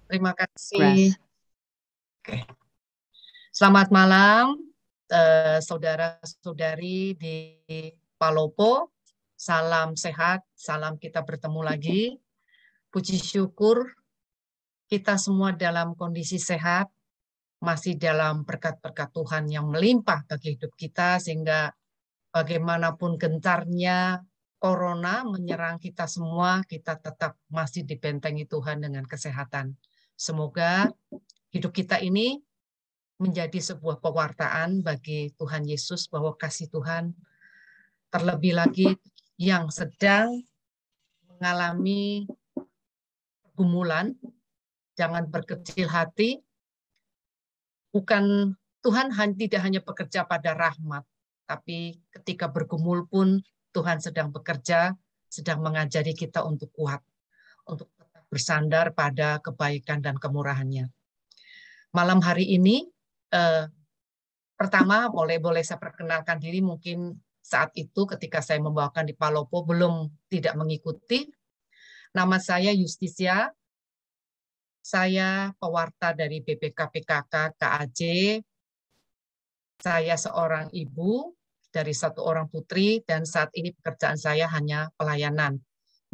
Terima kasih. Grass. Oke. Selamat malam, saudara-saudari di Palopo. Salam sehat, salam kita bertemu lagi. Puji syukur kita semua dalam kondisi sehat, masih dalam berkat-berkat Tuhan yang melimpah bagi hidup kita, sehingga bagaimanapun gentarnya corona menyerang kita semua, kita tetap masih dibentengi Tuhan dengan kesehatan. Semoga hidup kita ini menjadi sebuah pewartaan bagi Tuhan Yesus bahwa kasih Tuhan, terlebih lagi yang sedang mengalami pergumulan, jangan berkecil hati. Bukan Tuhan tidak hanya bekerja pada rahmat, tapi ketika bergumul pun Tuhan sedang bekerja, sedang mengajari kita untuk kuat, untuk tetap bersandar pada kebaikan dan kemurahannya. Malam hari ini, pertama boleh saya perkenalkan diri. Mungkin saat itu ketika saya membawakan di Palopo belum tidak mengikuti. Nama saya Justisia, saya pewarta dari BPK-PKK KAJ. Saya seorang ibu dari satu orang putri, dan saat ini pekerjaan saya hanya pelayanan,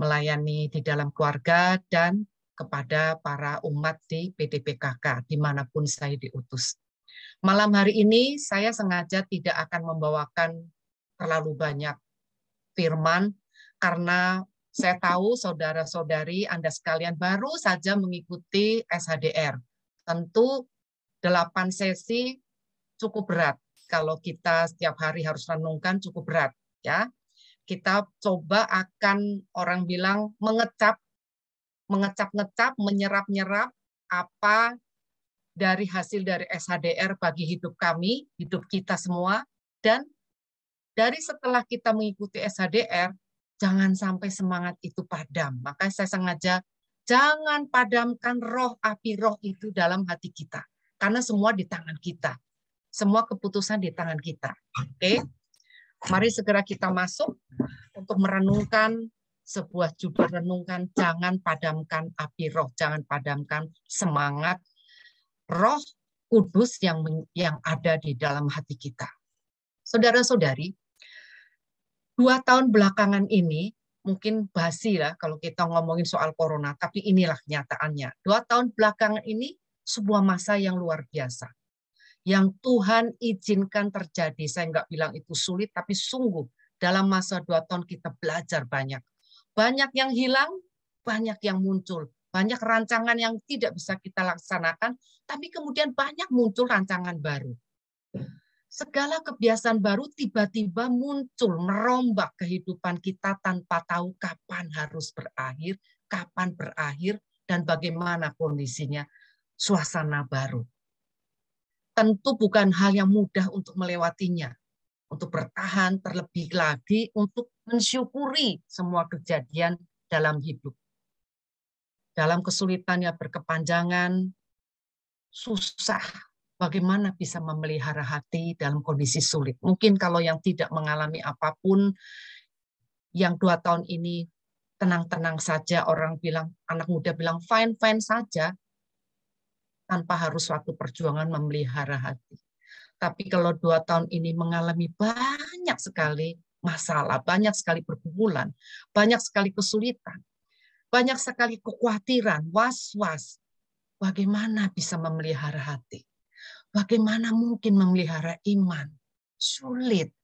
melayani di dalam keluarga dan kepada para umat di PDPKK dimanapun saya diutus. Malam hari ini saya sengaja tidak akan membawakan terlalu banyak firman, karena saya tahu saudara-saudari Anda sekalian baru saja mengikuti SHDR. Tentu 8 sesi cukup berat. Kalau kita setiap hari harus renungkan, cukup berat, ya. Kita coba akan, orang bilang, mengecap-ngecap, menyerap-nyerap apa dari hasil dari SHDR bagi hidup kami, hidup kita semua. Dan dari setelah kita mengikuti SHDR, jangan sampai semangat itu padam. Maka saya sengaja jangan padamkan roh, api roh itu dalam hati kita. Karena semua di tangan kita. Semua keputusan di tangan kita. Oke, mari segera kita masuk untuk merenungkan sebuah judul renungkan, jangan padamkan api roh, jangan padamkan semangat roh kudus yang ada di dalam hati kita. Saudara-saudari, 2 tahun belakangan ini mungkin basi lah kalau kita ngomongin soal corona, tapi inilah kenyataannya. 2 tahun belakangan ini sebuah masa yang luar biasa, yang Tuhan izinkan terjadi. Saya nggak bilang itu sulit, tapi sungguh dalam masa 2 tahun kita belajar banyak. Banyak yang hilang, banyak yang muncul. Banyak rancangan yang tidak bisa kita laksanakan, tapi kemudian banyak muncul rancangan baru. Segala kebiasaan baru tiba-tiba muncul, merombak kehidupan kita tanpa tahu kapan harus berakhir, dan bagaimana kondisinya, suasana baru. Tentu bukan hal yang mudah untuk melewatinya, untuk bertahan, terlebih lagi untuk mensyukuri semua kejadian dalam hidup. Dalam kesulitannya berkepanjangan, susah. Bagaimana bisa memelihara hati dalam kondisi sulit? Mungkin kalau yang tidak mengalami apapun, yang 2 tahun ini tenang-tenang saja, orang bilang, anak muda bilang fine-fine saja, tanpa harus suatu perjuangan memelihara hati. Tapi kalau 2 tahun ini mengalami banyak sekali masalah, banyak sekali pergumulan, banyak sekali kesulitan, banyak sekali kekhawatiran, was-was, bagaimana bisa memelihara hati? Bagaimana mungkin memelihara iman? Sulit.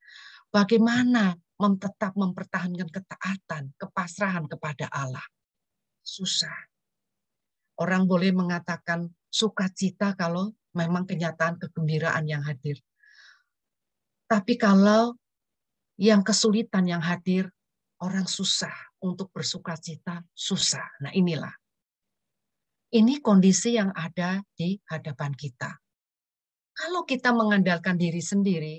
Bagaimana tetap mempertahankan ketaatan, kepasrahan kepada Allah? Susah. Orang boleh mengatakan sukacita kalau memang kenyataan kegembiraan yang hadir. Tapi kalau yang kesulitan yang hadir, orang susah untuk bersukacita, susah. Nah inilah. Ini kondisi yang ada di hadapan kita. Kalau kita mengandalkan diri sendiri,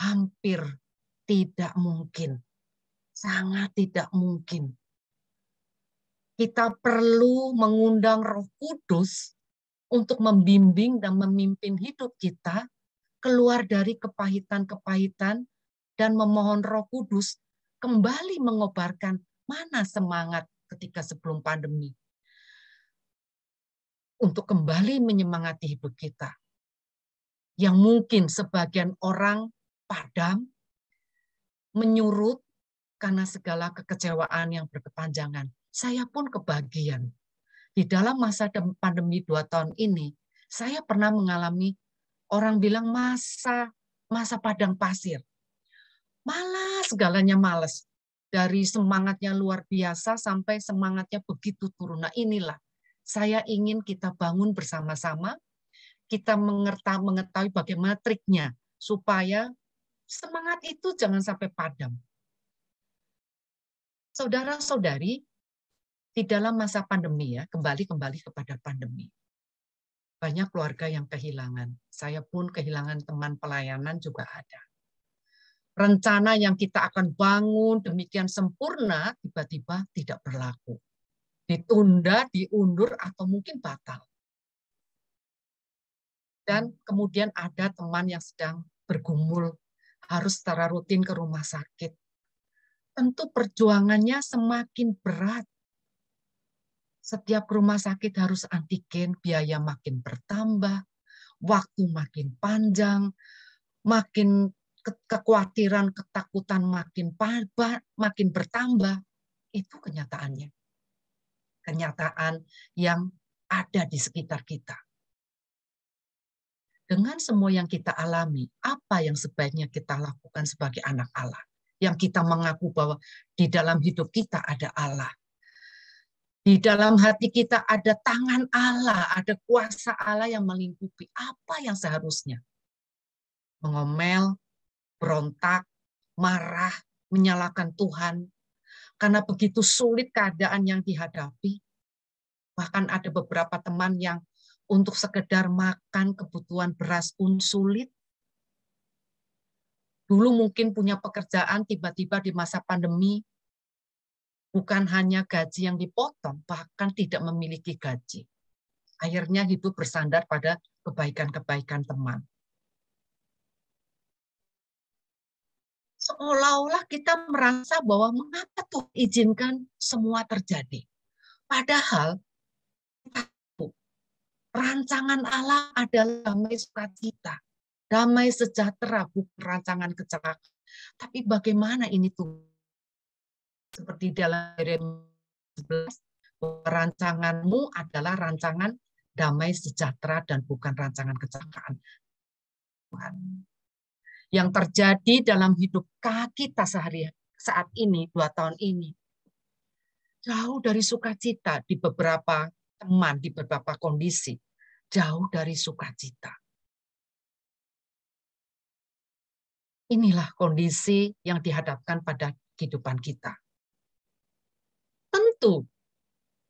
hampir tidak mungkin. Sangat tidak mungkin. Kita perlu mengundang Roh Kudus untuk membimbing dan memimpin hidup kita keluar dari kepahitan-kepahitan, dan memohon Roh Kudus kembali mengobarkan mana semangat ketika sebelum pandemi. untuk kembali menyemangati hidup kita. Yang mungkin sebagian orang padam, menyurut karena segala kekecewaan yang berkepanjangan. Saya pun kebagian. Di dalam masa pandemi 2 tahun ini, saya pernah mengalami orang bilang masa padang pasir. Malas, segalanya malas. Dari semangatnya luar biasa sampai semangatnya begitu turun. Nah inilah, saya ingin kita bangun bersama-sama, kita mengetahui bagaimana triknya, supaya semangat itu jangan sampai padam. Saudara-saudari, di dalam masa pandemi ya, kembali kepada pandemi. Banyak keluarga yang kehilangan. Saya pun kehilangan teman pelayanan juga ada. Rencana yang kita akan bangun demikian sempurna, tiba-tiba tidak berlaku. Ditunda, diundur, atau mungkin batal. Dan kemudian ada teman yang sedang bergumul, harus secara rutin ke rumah sakit. Tentu perjuangannya semakin berat. Setiap rumah sakit harus antigen, biaya makin bertambah, waktu makin panjang, makin kekhawatiran, ketakutan makin bertambah. Itu kenyataannya. Kenyataan yang ada di sekitar kita. Dengan semua yang kita alami, apa yang sebaiknya kita lakukan sebagai anak Allah? Yang kita mengaku bahwa di dalam hidup kita ada Allah. Di dalam hati kita ada tangan Allah, ada kuasa Allah yang melingkupi. Apa yang seharusnya? Mengomel, berontak, marah, menyalahkan Tuhan. Karena begitu sulit keadaan yang dihadapi. Bahkan ada beberapa teman yang untuk sekedar makan kebutuhan beras pun sulit. Dulu mungkin punya pekerjaan, tiba-tiba di masa pandemi, bukan hanya gaji yang dipotong, bahkan tidak memiliki gaji. Akhirnya hidup bersandar pada kebaikan-kebaikan teman. Seolah-olah kita merasa bahwa mengapa Tuhan izinkan semua terjadi. Padahal rancangan Allah adalah damai sukacita, damai sejahtera, bukan rancangan kecelakaan. Tapi bagaimana ini tuh? Seperti dalam Yeremia 11, rancanganmu adalah rancangan damai sejahtera dan bukan rancangan kecelakaan. Yang terjadi dalam hidup kita sehari saat ini, 2 tahun ini, jauh dari sukacita di beberapa teman, di beberapa kondisi, jauh dari sukacita. Inilah kondisi yang dihadapkan pada kehidupan kita. Tentu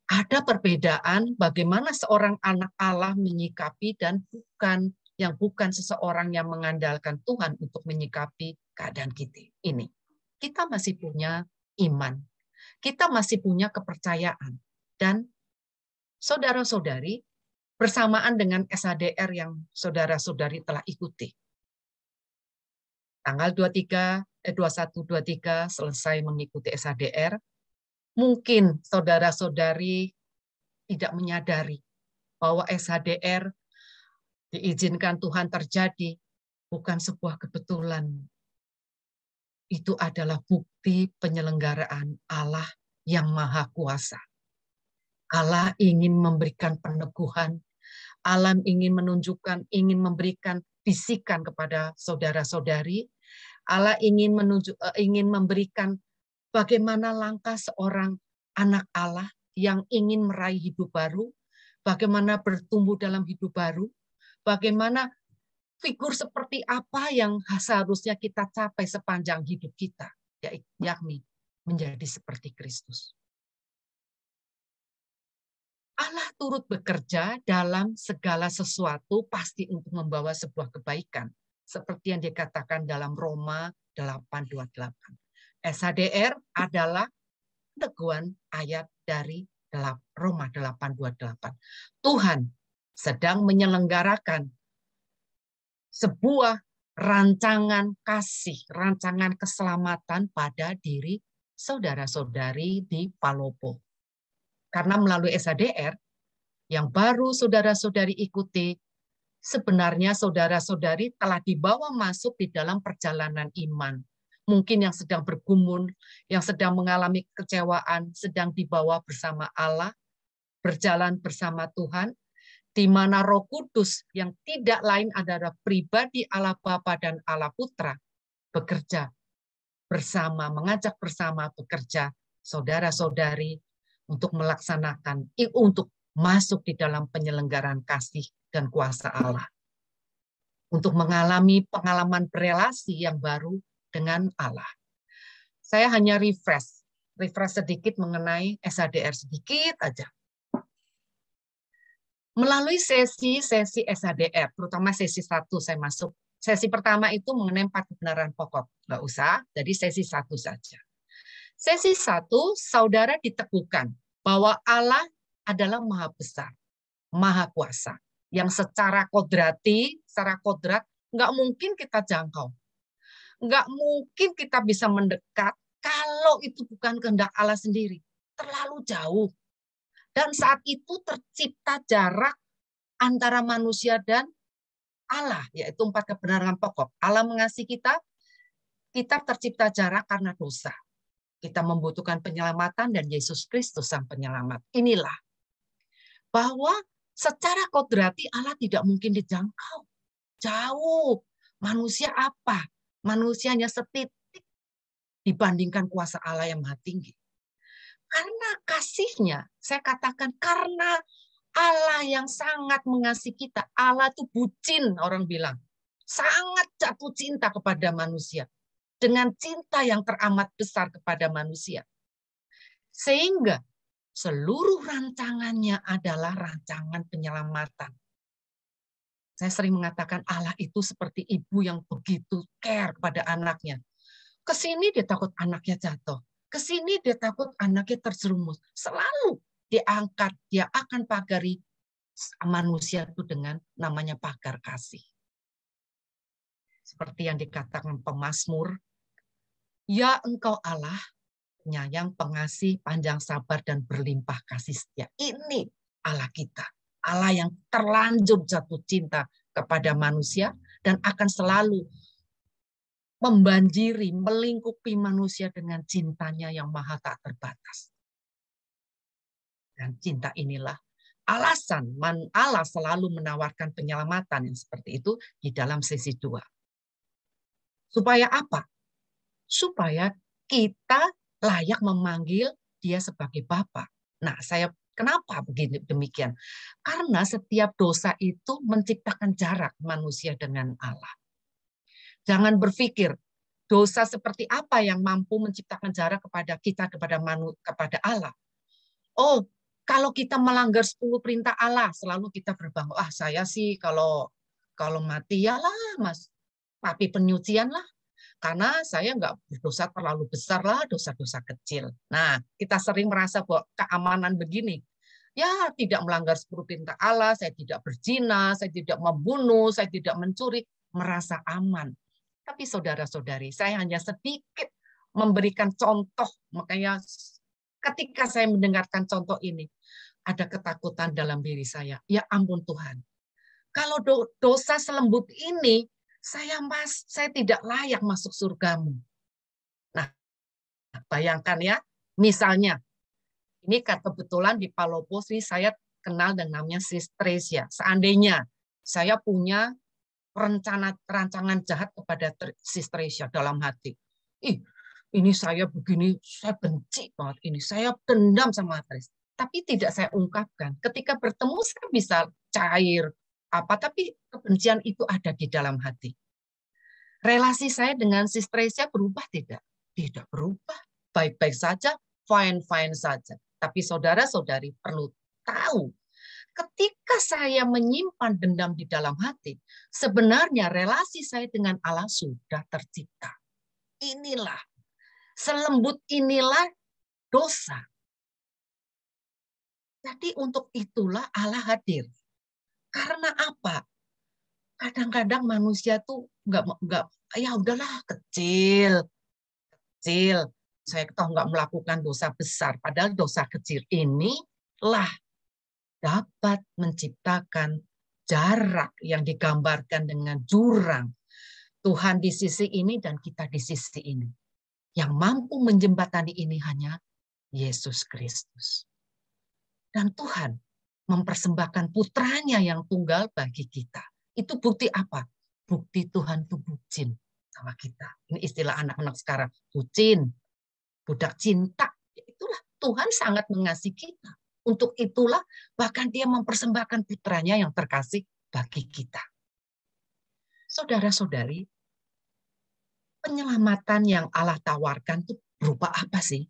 ada perbedaan bagaimana seorang anak Allah menyikapi dan bukan seseorang yang mengandalkan Tuhan untuk menyikapi keadaan kita ini. Kita masih punya iman, kita masih punya kepercayaan, dan saudara-saudari bersamaan dengan SHDR yang saudara-saudari telah ikuti. Tanggal 21-23 selesai mengikuti SHDR, mungkin saudara-saudari tidak menyadari bahwa SHDR diizinkan Tuhan terjadi bukan sebuah kebetulan. Itu adalah bukti penyelenggaraan Allah yang Maha Kuasa. Allah ingin memberikan peneguhan, Allah ingin menunjukkan, ingin memberikan bisikan kepada saudara-saudari. Allah ingin memberikan bagaimana langkah seorang anak Allah yang ingin meraih hidup baru, bagaimana bertumbuh dalam hidup baru, bagaimana figur seperti apa yang seharusnya kita capai sepanjang hidup kita, yakni menjadi seperti Kristus. Allah turut bekerja dalam segala sesuatu pasti untuk membawa sebuah kebaikan. Seperti yang dikatakan dalam Roma 8:28. SHDR adalah teguhan ayat dari Roma 8:28. Tuhan sedang menyelenggarakan sebuah rancangan kasih, rancangan keselamatan pada diri saudara-saudari di Palopo. Karena melalui SHDR, yang baru saudara-saudari ikuti, sebenarnya saudara-saudari telah dibawa masuk di dalam perjalanan iman. Mungkin yang sedang bergumul, yang sedang mengalami kekecewaan, sedang dibawa bersama Allah, berjalan bersama Tuhan, di mana Roh Kudus yang tidak lain adalah pribadi Allah Bapa dan Allah Putra bekerja bersama, mengajak bersama bekerja saudara-saudari untuk melaksanakan, untuk masuk di dalam penyelenggaraan kasih dan kuasa Allah. Untuk mengalami pengalaman berelasi yang baru dengan Allah. Saya hanya refresh sedikit mengenai SHDR, sedikit aja. Melalui sesi-sesi SHDR, terutama sesi 1 saya masuk. Sesi pertama itu mengenai 4 kebenaran pokok. Nggak usah, jadi sesi 1 saja. Sesi 1, saudara diteguhkan bahwa Allah adalah Maha Besar, Maha Kuasa, yang secara kodrat nggak mungkin kita jangkau. Nggak mungkin kita bisa mendekat kalau itu bukan kehendak Allah sendiri. Terlalu jauh. Dan saat itu tercipta jarak antara manusia dan Allah, yaitu 4 kebenaran pokok. Allah mengasihi kita tercipta jarak karena dosa. Kita membutuhkan penyelamatan dan Yesus Kristus sang penyelamat. Inilah bahwa secara kodrati Allah tidak mungkin dijangkau. Jauh. Manusia apa? Manusianya setitik dibandingkan kuasa Allah yang maha tinggi. Karena kasihnya, saya katakan karena Allah yang sangat mengasihi kita. Allah itu bucin, orang bilang. Sangat jatuh cinta kepada manusia. Dengan cinta yang teramat besar kepada manusia. Sehingga seluruh rancangannya adalah rancangan penyelamatan. Saya sering mengatakan Allah itu seperti ibu yang begitu care kepada anaknya. Kesini dia takut anaknya jatuh. Kesini dia takut anaknya terjerumus. Selalu diangkat, dia akan pagari manusia itu dengan namanya pagar kasih. Seperti yang dikatakan pemazmur, ya engkau Allah, penyayang, pengasih, panjang sabar, dan berlimpah kasih setia. Ini Allah kita. Allah yang terlanjur jatuh cinta kepada manusia dan akan selalu membanjiri, melingkupi manusia dengan cintanya yang maha tak terbatas. Dan cinta inilah alasan Allah selalu menawarkan penyelamatan yang seperti itu di dalam sesi 2. Supaya apa? Supaya kita layak memanggil dia sebagai Bapa. Nah, kenapa begini demikian? Karena setiap dosa itu menciptakan jarak manusia dengan Allah. Jangan berpikir dosa seperti apa yang mampu menciptakan jarak kepada kita kepada Allah. Oh, kalau kita melanggar 10 perintah Allah, selalu kita berbangga, saya sih kalau mati ya lah, Mas. Tapi penyucian lah. Karena saya nggak berdosa terlalu besar lah, dosa-dosa kecil. Nah, kita sering merasa bahwa keamanan begini. Ya, tidak melanggar 10 perintah Allah, saya tidak berzina, saya tidak membunuh, saya tidak mencuri, merasa aman. Tapi saudara-saudari, saya hanya sedikit memberikan contoh. Makanya ketika saya mendengarkan contoh ini, ada ketakutan dalam diri saya. Ya ampun Tuhan, kalau dosa selembut ini, saya tidak layak masuk surgamu. Nah, bayangkan ya, misalnya, ini kebetulan di Palopos ini saya kenal dengan namanya Sis Tresia. Seandainya saya punya rancangan jahat kepada Sis Tresia dalam hati. Ini saya begini, saya benci banget ini, saya dendam sama Tris. Tapi tidak saya ungkapkan. Ketika bertemu saya bisa cair, tapi kebencian itu ada di dalam hati. Relasi saya dengan Sis Tresia berubah tidak? Tidak berubah. Baik-baik saja, fine-fine saja. Tapi saudara-saudari perlu tahu, ketika saya menyimpan dendam di dalam hati, sebenarnya relasi saya dengan Allah sudah tercipta. Inilah, selembut inilah dosa. Jadi untuk itulah Allah hadir. Karena apa? Kadang-kadang manusia tuh nggak ya udahlah kecil. Saya tahu nggak melakukan dosa besar, padahal dosa kecil inilah dapat menciptakan jarak yang digambarkan dengan jurang. Tuhan di sisi ini dan kita di sisi ini. Yang mampu menjembatani ini hanya Yesus Kristus. Dan Tuhan mempersembahkan putranya yang tunggal bagi kita. Itu bukti apa? Bukti Tuhan itu bucin sama kita. Ini istilah anak-anak sekarang. Bucin, budak cinta. Itulah Tuhan sangat mengasihi kita. Untuk itulah bahkan dia mempersembahkan putranya yang terkasih bagi kita. Saudara-saudari, penyelamatan yang Allah tawarkan itu berupa apa sih?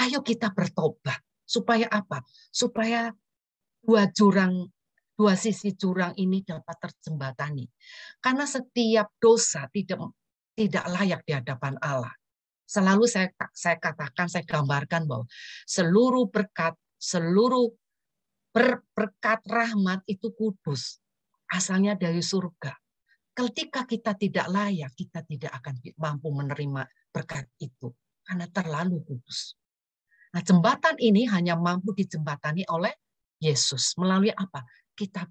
Ayo kita bertobat. Supaya apa? Supaya dua sisi jurang ini dapat terjembatani. Karena setiap dosa tidak layak di hadapan Allah. Selalu saya katakan, saya gambarkan bahwa seluruh berkat, seluruh berkat rahmat itu kudus. Asalnya dari surga. Ketika kita tidak layak, kita tidak akan mampu menerima berkat itu. Karena terlalu kudus. Nah, jembatan ini hanya mampu dijembatani oleh Yesus. Melalui apa? Kita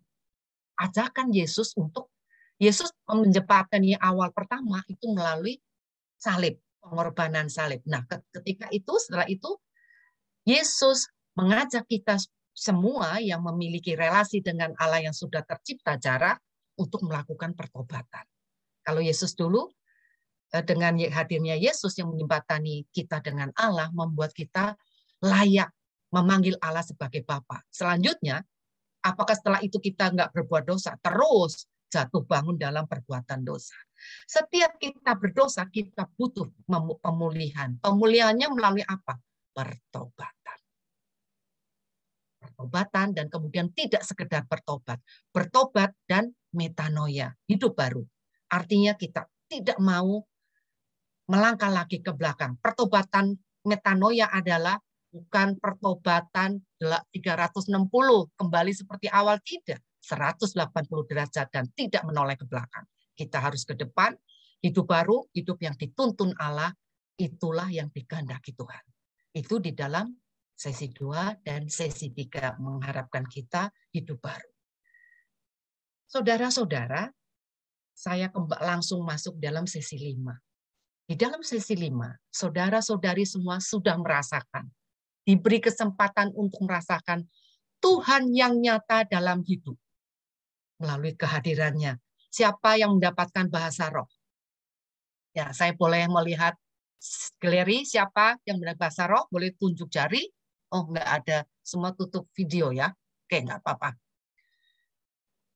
ajarkan Yesus untuk Yesus menjembatani awal pertama itu melalui salib, pengorbanan salib. Nah, ketika itu, setelah itu, Yesus mengajak kita semua yang memiliki relasi dengan Allah yang sudah tercipta jarak untuk melakukan pertobatan. Kalau Yesus dulu, dengan hadirnya Yesus yang menjembatani kita dengan Allah, membuat kita layak memanggil Allah sebagai Bapa. Selanjutnya, apakah setelah itu kita nggak berbuat dosa? Terus jatuh bangun dalam perbuatan dosa. Setiap kita berdosa, kita butuh pemulihan. Pemulihannya melalui apa? Pertobatan. Pertobatan dan kemudian tidak sekedar bertobat. Bertobat dan metanoia, hidup baru. Artinya kita tidak mau melangkah lagi ke belakang. Pertobatan metanoia adalah bukan pertobatan 360 kembali seperti awal, tidak. 180 derajat dan tidak menoleh ke belakang. Kita harus ke depan, hidup baru, hidup yang dituntun Allah, itulah yang dikehendaki Tuhan. Itu di dalam sesi 2 dan sesi 3 mengharapkan kita hidup baru. Saudara-saudara, saya langsung masuk dalam sesi 5. Di dalam sesi 5, saudara-saudari semua sudah merasakan, diberi kesempatan untuk merasakan Tuhan yang nyata dalam hidup melalui kehadirannya. Siapa yang mendapatkan bahasa roh? Ya, saya boleh melihat galeri siapa yang mendapatkan bahasa roh? Boleh tunjuk jari? Oh, enggak ada. Semua tutup video ya. Oke, enggak apa-apa.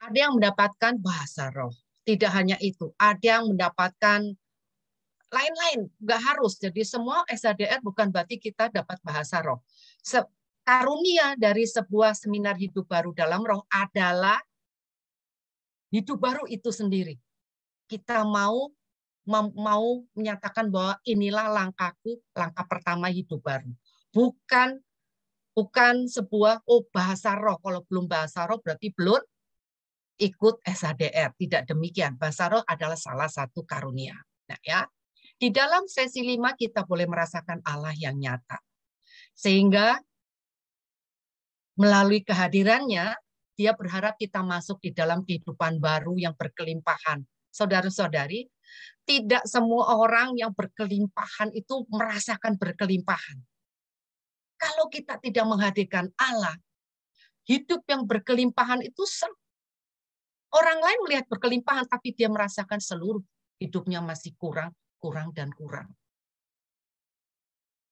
Ada yang mendapatkan bahasa roh. Tidak hanya itu, ada yang mendapatkan lain-lain, nggak harus. Jadi semua SHDR bukan berarti kita dapat bahasa roh. Karunia dari sebuah seminar hidup baru dalam roh adalah hidup baru itu sendiri. Kita mau menyatakan bahwa inilah langkahku, langkah pertama hidup baru. Bukan sebuah bahasa roh. Kalau belum bahasa roh berarti belum ikut SHDR. Tidak demikian. Bahasa roh adalah salah satu karunia. Nah, ya. Di dalam sesi 5 kita boleh merasakan Allah yang nyata. Sehingga melalui kehadirannya, dia berharap kita masuk di dalam kehidupan baru yang berkelimpahan. Saudara-saudari, tidak semua orang yang berkelimpahan itu merasakan berkelimpahan. Kalau kita tidak menghadirkan Allah, hidup yang berkelimpahan itu orang lain melihat berkelimpahan, tapi dia merasakan seluruh hidupnya masih kurang dan kurang.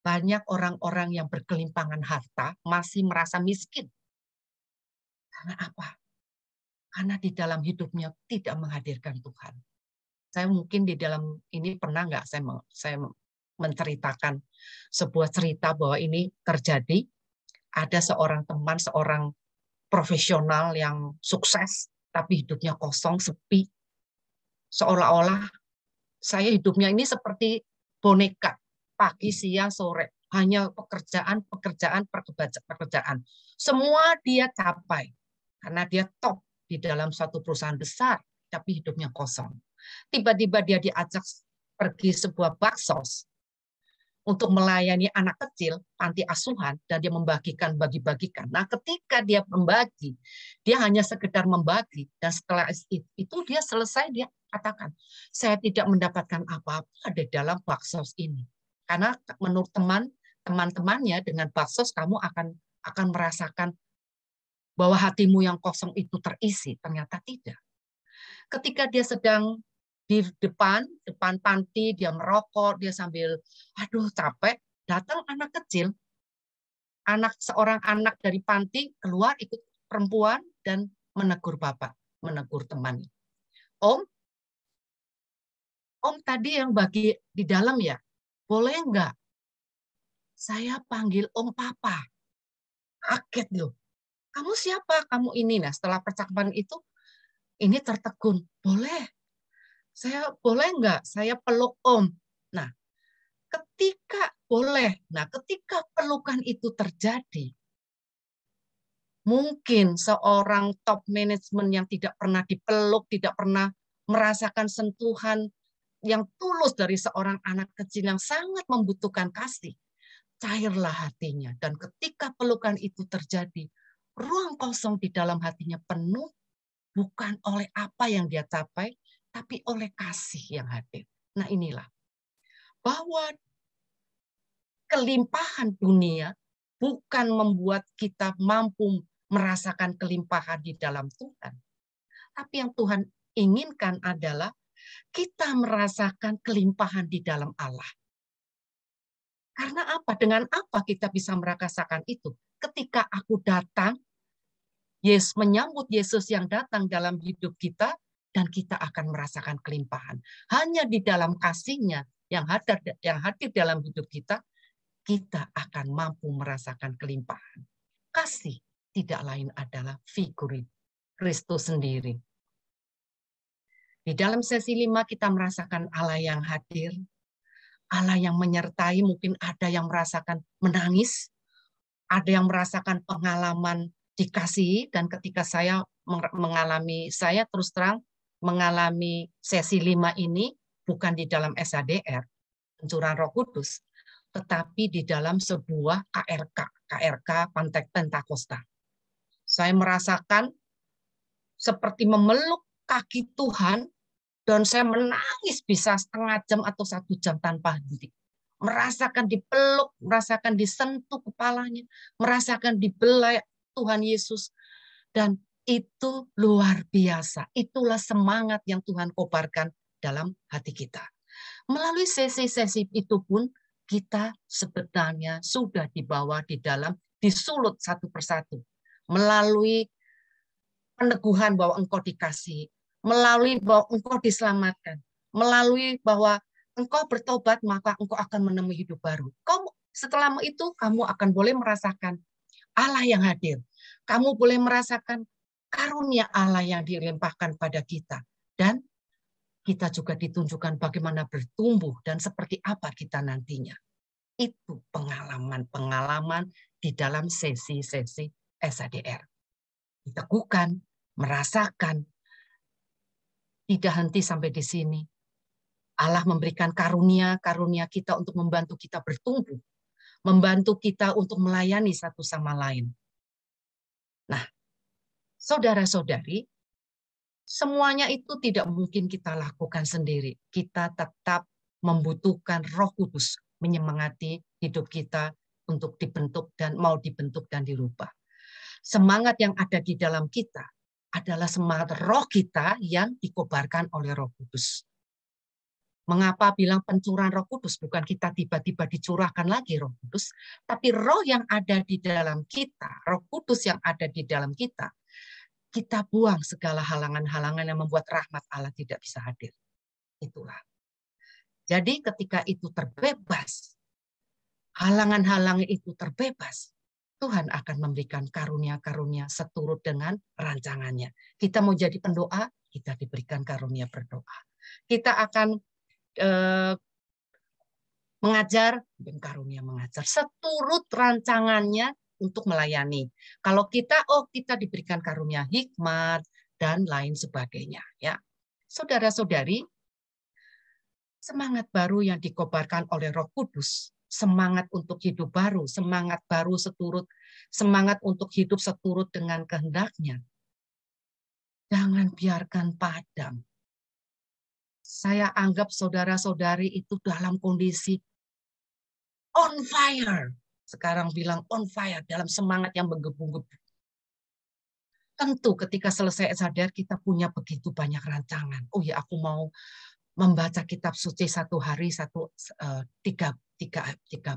Banyak orang-orang yang berkelimpangan harta masih merasa miskin. Karena apa? Karena di dalam hidupnya tidak menghadirkan Tuhan. Saya mungkin di dalam ini pernah nggak saya menceritakan sebuah cerita bahwa ini terjadi. Ada seorang teman, seorang profesional yang sukses, tapi hidupnya kosong, sepi. Seolah-olah saya hidupnya ini seperti boneka, pagi, siang, sore. Hanya pekerjaan. Semua dia capai. Karena dia top di dalam suatu perusahaan besar, tapi hidupnya kosong. Tiba-tiba dia diajak pergi sebuah baksos. untuk melayani anak kecil, panti asuhan, dan dia membagikan, bagi-bagikan. Nah, ketika dia membagi, dia hanya sekedar membagi, dan setelah itu dia selesai, dia katakan, saya tidak mendapatkan apa-apa di dalam baksos ini. Karena menurut teman-temannya, dengan baksos kamu akan merasakan bahwa hatimu yang kosong itu terisi. Ternyata tidak. Ketika dia sedang di depan panti, dia merokok, dia sambil, aduh capek, datang anak kecil, seorang anak dari panti keluar ikut perempuan dan menegur bapak, menegur temannya. Om tadi yang bagi di dalam ya, boleh nggak? Saya panggil Om Papa. Kaget loh. Kamu siapa? Kamu ini. Nah, setelah percakapan itu, ini tertegun. Boleh. Saya boleh nggak? Saya peluk Om. Nah, ketika boleh, nah ketika pelukan itu terjadi, mungkin seorang top manajemen yang tidak pernah dipeluk, tidak pernah merasakan sentuhan yang tulus dari seorang anak kecil yang sangat membutuhkan kasih, cairlah hatinya. Dan ketika pelukan itu terjadi, ruang kosong di dalam hatinya penuh, bukan oleh apa yang dia capai, tapi oleh kasih yang hadir. Nah inilah, bahwa kelimpahan dunia bukan membuat kita mampu merasakan kelimpahan di dalam Tuhan. Tapi yang Tuhan inginkan adalah kita merasakan kelimpahan di dalam Allah. Karena apa? Dengan apa kita bisa merasakan itu? Ketika aku datang, Yesus menyambut Yesus yang datang dalam hidup kita, dan kita akan merasakan kelimpahan. Hanya di dalam kasih-Nya yang hadir dalam hidup kita, kita akan mampu merasakan kelimpahan. Kasih tidak lain adalah figur Kristus sendiri. Di dalam sesi 5 kita merasakan Allah yang hadir, Allah yang menyertai. Mungkin ada yang merasakan menangis, ada yang merasakan pengalaman dikasihi, dan ketika saya terus terang mengalami sesi 5 ini bukan di dalam SADR, pencurahan Roh Kudus, tetapi di dalam sebuah KRK Pantai Pentakosta. Saya merasakan seperti memeluk kaki Tuhan, dan saya menangis bisa setengah jam atau 1 jam tanpa henti. Merasakan dipeluk, merasakan disentuh kepalanya, merasakan dibelai Tuhan Yesus. Dan itu luar biasa. Itulah semangat yang Tuhan kobarkan dalam hati kita. Melalui sesi-sesi itu pun, kita sebenarnya sudah dibawa di dalam, disulut satu persatu. Melalui peneguhan bahwa engkau dikasihi, melalui bahwa engkau diselamatkan, melalui bahwa engkau bertobat, maka engkau akan menemui hidup baru. Setelah itu, kamu akan boleh merasakan Allah yang hadir. Kamu boleh merasakan karunia Allah yang dilimpahkan pada kita. Dan kita juga ditunjukkan bagaimana bertumbuh dan seperti apa kita nantinya. Itu pengalaman-pengalaman di dalam sesi-sesi SADR. Diteguhkan, merasakan, tidak henti sampai di sini. Allah memberikan karunia-karunia kita untuk membantu kita bertumbuh, membantu kita untuk melayani satu sama lain. Nah, saudara-saudari, semuanya itu tidak mungkin kita lakukan sendiri. Kita tetap membutuhkan Roh Kudus menyemangati hidup kita untuk dibentuk dan mau dibentuk dan dirubah. Semangat yang ada di dalam kita adalah semangat roh kita yang dikobarkan oleh Roh Kudus. Mengapa bilang pencurahan Roh Kudus? Bukan kita tiba-tiba dicurahkan lagi Roh Kudus, tapi roh yang ada di dalam kita, Roh Kudus yang ada di dalam kita buang segala halangan-halangan yang membuat rahmat Allah tidak bisa hadir. Itulah. Jadi ketika itu terbebas, halangan-halangan itu terbebas, Tuhan akan memberikan karunia-karunia seturut dengan rancangannya. Kita mau jadi pendoa, kita diberikan karunia berdoa. Kita akan mengajar, karunia mengajar. Seturut rancangannya untuk melayani. Kalau kita, kita diberikan karunia hikmat, dan lain sebagainya. Ya, saudara-saudari, semangat baru yang dikobarkan oleh Roh Kudus semangat untuk hidup baru, semangat baru semangat untuk hidup seturut dengan kehendaknya. Jangan biarkan padam. Saya anggap saudara-saudari itu dalam kondisi on fire. Sekarang bilang on fire, dalam semangat yang menggebu-gebu. Tentu ketika selesai SHDR kita punya begitu banyak rancangan. Oh ya, aku mau membaca kitab suci satu hari tiga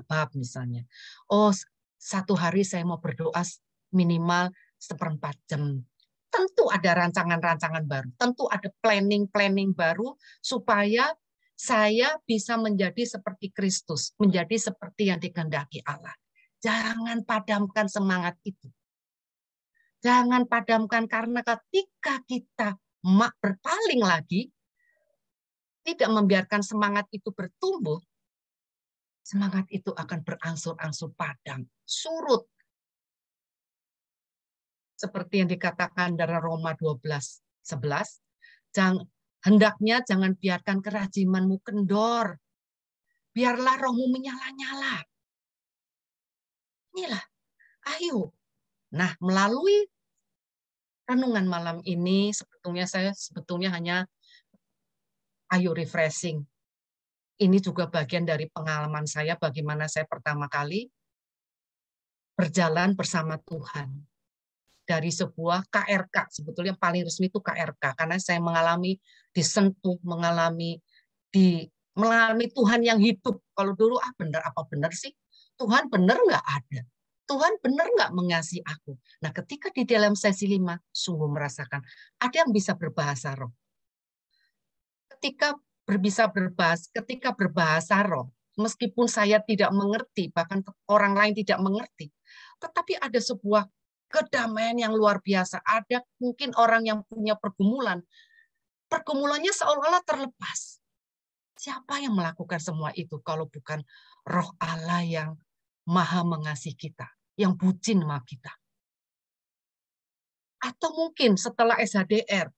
bab misalnya. Oh, satu hari saya mau berdoa minimal 1/4 jam. Tentu ada rancangan-rancangan baru. Tentu ada planning-planning baru supaya saya bisa menjadi seperti Kristus, menjadi seperti yang dikehendaki Allah. Jangan padamkan semangat itu. Jangan padamkan, karena ketika kita berpaling lagi, tidak membiarkan semangat itu bertumbuh, semangat itu akan berangsur-angsur padam, surut. Seperti yang dikatakan dari Roma 12:11, hendaknya jangan biarkan kerajimanmu kendor, biarlah rohmu menyala-nyala. Inilah, ayo. Nah, melalui renungan malam ini, saya hanya ayo refreshing. Ini juga bagian dari pengalaman saya bagaimana saya pertama kali berjalan bersama Tuhan. Dari sebuah KRK, sebetulnya paling resmi itu KRK, karena saya mengalami disentuh, mengalami Tuhan yang hidup. Kalau dulu apa benar sih? Tuhan benar nggak ada? Tuhan benar nggak mengasihi aku? Nah, ketika di dalam sesi 5, sungguh merasakan ada yang bisa berbahasa roh. Ketika berbahasa roh, meskipun saya tidak mengerti, bahkan orang lain tidak mengerti, tetapi ada sebuah kedamaian yang luar biasa. Ada mungkin orang yang punya pergumulannya seolah-olah terlepas. Siapa yang melakukan semua itu kalau bukan Roh Allah yang maha mengasihi kita, yang bucin sama kita? Atau mungkin setelah SHDR,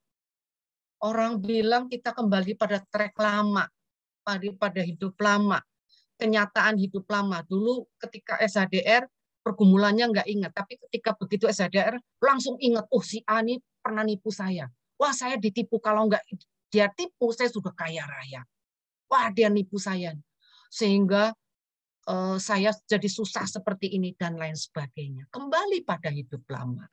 orang bilang kita kembali pada trek lama, pada hidup lama, kenyataan hidup lama. Dulu ketika SHDR, pergumulannya nggak ingat, tapi ketika begitu SHDR langsung ingat, oh si A ini pernah nipu saya. Wah, saya ditipu, kalau nggak dia tipu saya sudah kaya raya. Wah, dia nipu saya. Sehingga saya jadi susah seperti ini dan lain sebagainya. Kembali pada hidup lama.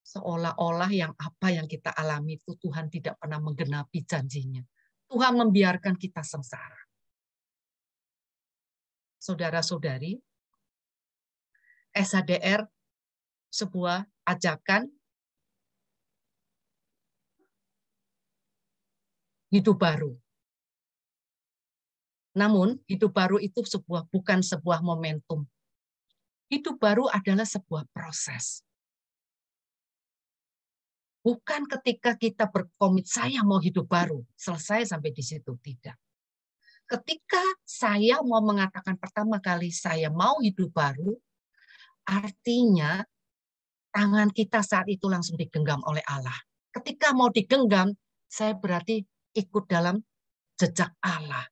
Seolah-olah apa yang kita alami itu Tuhan tidak pernah menggenapi janjinya. Tuhan membiarkan kita sengsara. Saudara-saudari, SHDR sebuah ajakan hidup baru. Namun, hidup baru itu bukan sebuah momentum. Hidup baru adalah sebuah proses. Bukan ketika kita berkomit, saya mau hidup baru, selesai sampai di situ, tidak. Ketika saya mau mengatakan pertama kali saya mau hidup baru, artinya tangan kita saat itu langsung digenggam oleh Allah. Ketika mau digenggam, saya berarti ikut dalam jejak Allah.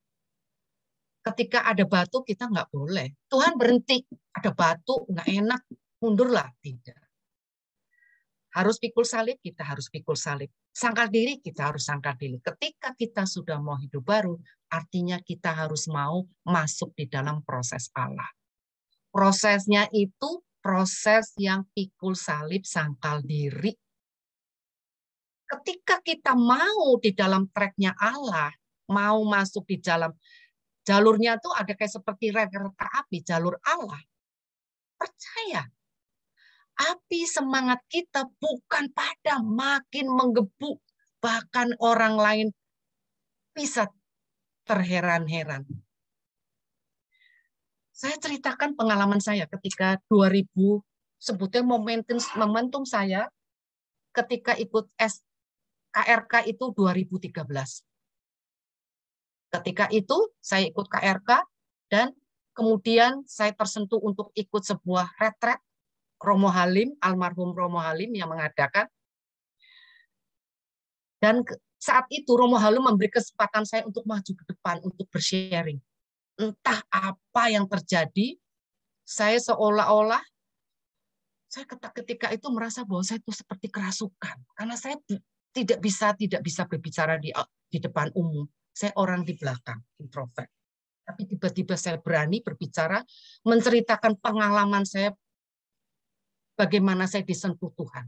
Ketika ada batu, kita nggak boleh. Tuhan berhenti, ada batu, nggak enak, mundurlah. Tidak. Harus pikul salib, kita harus pikul salib. Sangkal diri, kita harus sangkal diri. Ketika kita sudah mau hidup baru, artinya kita harus mau masuk di dalam proses Allah. Prosesnya itu proses yang pikul salib, sangkal diri. Ketika kita mau di dalam tracknya Allah, mau masuk di dalam jalurnya itu ada kayak seperti kereta api, jalur Allah. Percaya. Api semangat kita bukan padam, makin menggebu. Bahkan orang lain bisa terheran-heran. Saya ceritakan pengalaman saya ketika 2000, sebutnya momentum saya ketika ikut KRK itu 2013. Ketika itu saya ikut KRK dan kemudian saya tersentuh untuk ikut sebuah retret Romo Halim, almarhum Romo Halim yang mengadakan. Dan Saat itu Romo Halu memberi kesempatan saya untuk maju ke depan, untuk bersharing. Entah apa yang terjadi, saya seolah-olah, saya ketika itu merasa bahwa saya itu seperti kerasukan. Karena saya tidak bisa berbicara di depan umum. Saya orang di belakang, introvert. Tapi tiba-tiba saya berani berbicara, menceritakan pengalaman saya, bagaimana saya disentuh Tuhan.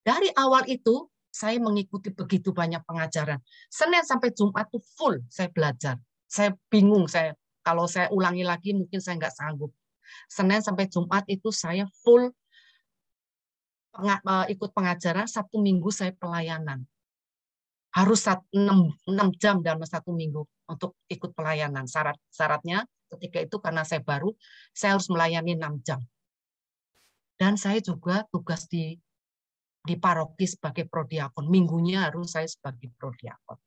Dari awal itu, saya mengikuti begitu banyak pengajaran. Senin sampai Jumat itu full saya belajar. Saya bingung, kalau saya ulangi lagi mungkin saya nggak sanggup. Senin sampai Jumat itu saya full ikut pengajaran, Sabtu Minggu saya pelayanan. Harus 6 jam dalam 1 minggu untuk ikut pelayanan. Syaratnya ketika itu karena saya baru, saya harus melayani 6 jam. Dan saya juga tugas di paroki sebagai prodiakon. Minggunya harus saya sebagai prodiakon.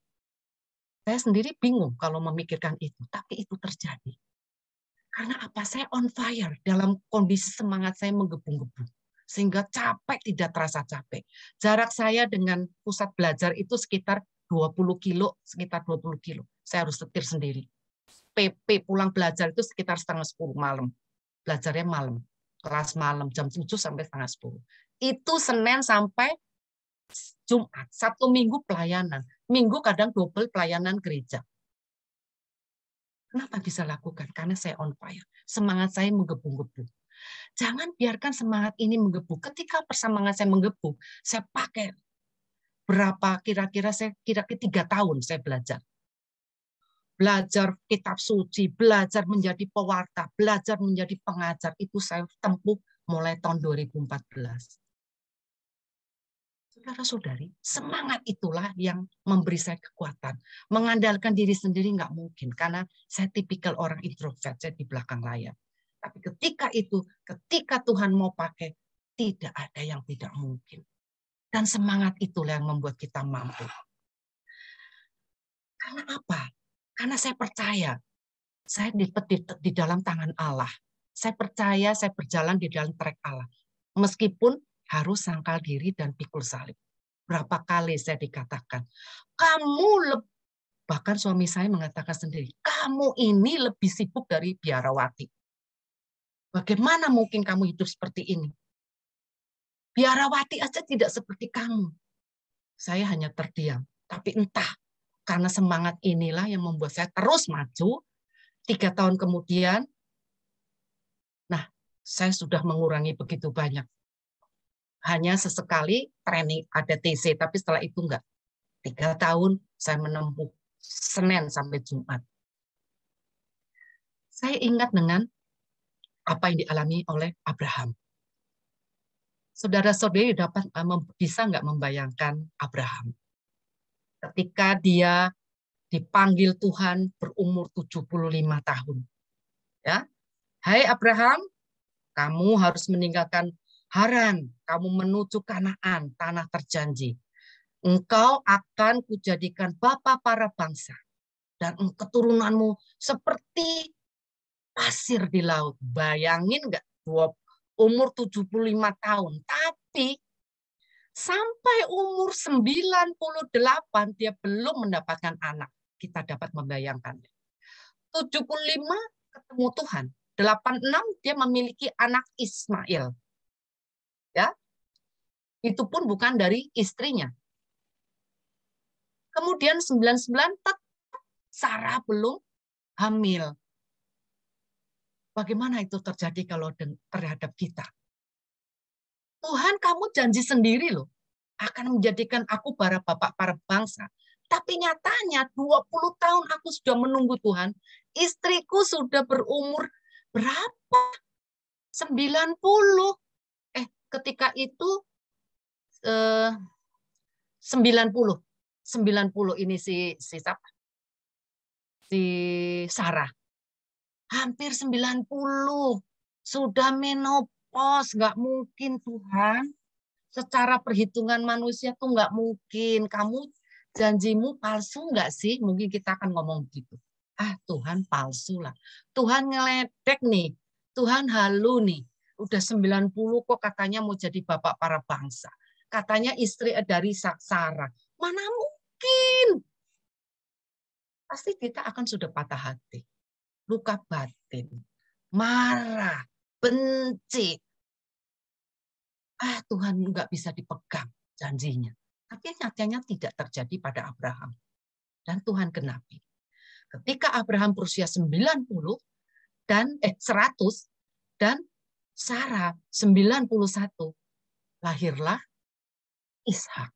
Saya sendiri bingung kalau memikirkan itu, tapi itu terjadi. Karena apa? Saya on fire dalam kondisi semangat saya menggebu-gebu. Sehingga capek tidak terasa capek. Jarak saya dengan pusat belajar itu sekitar 20 kilo, sekitar 20 kilo. Saya harus setir sendiri. PP pulang belajar itu sekitar 9:30 malam. Belajarnya malam. Kelas malam, jam 7 sampai 9:30. Itu Senin sampai Jumat. Sabtu Minggu pelayanan. Minggu kadang double pelayanan gereja. Kenapa bisa lakukan? Karena saya on fire. Semangat saya menggebu-gebu. Jangan biarkan semangat ini menggebu. Ketika semangat saya menggebu, saya pakai berapa kira-kira 3 tahun saya belajar. Belajar kitab suci, belajar menjadi pewarta, belajar menjadi pengajar. Itu saya tempuh mulai tahun 2014. Saudara-saudari, semangat itulah yang memberi saya kekuatan. Mengandalkan diri sendiri nggak mungkin, karena saya tipikal orang introvert, saya di belakang layar. Tapi ketika Tuhan mau pakai, tidak ada yang tidak mungkin. Dan semangat itulah yang membuat kita mampu. Karena apa? Karena saya percaya, saya di dalam tangan Allah. Saya percaya saya berjalan di dalam trek Allah. Meskipun harus sangkal diri dan pikul salib. Berapa kali saya dikatakan, bahkan suami saya mengatakan sendiri, kamu ini lebih sibuk dari biarawati. Bagaimana mungkin kamu hidup seperti ini? Biarawati aja tidak seperti kamu. Saya hanya terdiam. Tapi entah, karena semangat inilah yang membuat saya terus maju. 3 tahun kemudian, nah, saya sudah mengurangi begitu banyak. Hanya sesekali training, ada TC, tapi setelah itu enggak. 3 tahun saya menempuh Senin sampai Jumat. Saya ingat dengan apa yang dialami oleh Abraham. Saudara-saudari bisa nggak membayangkan Abraham? Ketika dia dipanggil Tuhan berumur 75 tahun. Ya, hai Abraham, kamu harus meninggalkan Haran, kamu menuju Kanaan, tanah terjanji. Engkau akan kujadikan bapa para bangsa, dan keturunanmu seperti pasir di laut. Bayangin nggak, umur 75 tahun, tapi sampai umur 98 dia belum mendapatkan anak. Kita dapat membayangkannya. 75 ketemu Tuhan. 86 dia memiliki anak Ismail. Ya. Itu pun bukan dari istrinya. Kemudian 99 tetap Sarah belum hamil. Bagaimana itu terjadi kalau terhadap kita? Tuhan, kamu janji sendiri loh, akan menjadikan aku bapak para bangsa. Tapi nyatanya 20 tahun aku sudah menunggu Tuhan. Istriku sudah berumur berapa? 90. Ketika itu 90. 90 ini si Sarah. Hampir 90. Sudah menopause. Nggak mungkin Tuhan. Secara perhitungan manusia tuh nggak mungkin. Kamu janjimu palsu nggak sih? Mungkin kita akan ngomong gitu. Tuhan palsu lah. Tuhan ngeledek nih. Tuhan halu nih. Udah 90 kok katanya mau jadi bapak para bangsa. Katanya istri dari Sarah. Mana mungkin pasti kita akan sudah patah hati, luka batin, marah, benci. Tuhan nggak bisa dipegang janjinya. Tapi nyatanya tidak terjadi pada Abraham. Dan Tuhan genapi. Ketika Abraham berusia 90 dan 100 dan Sarah 91, lahirlah Ishak.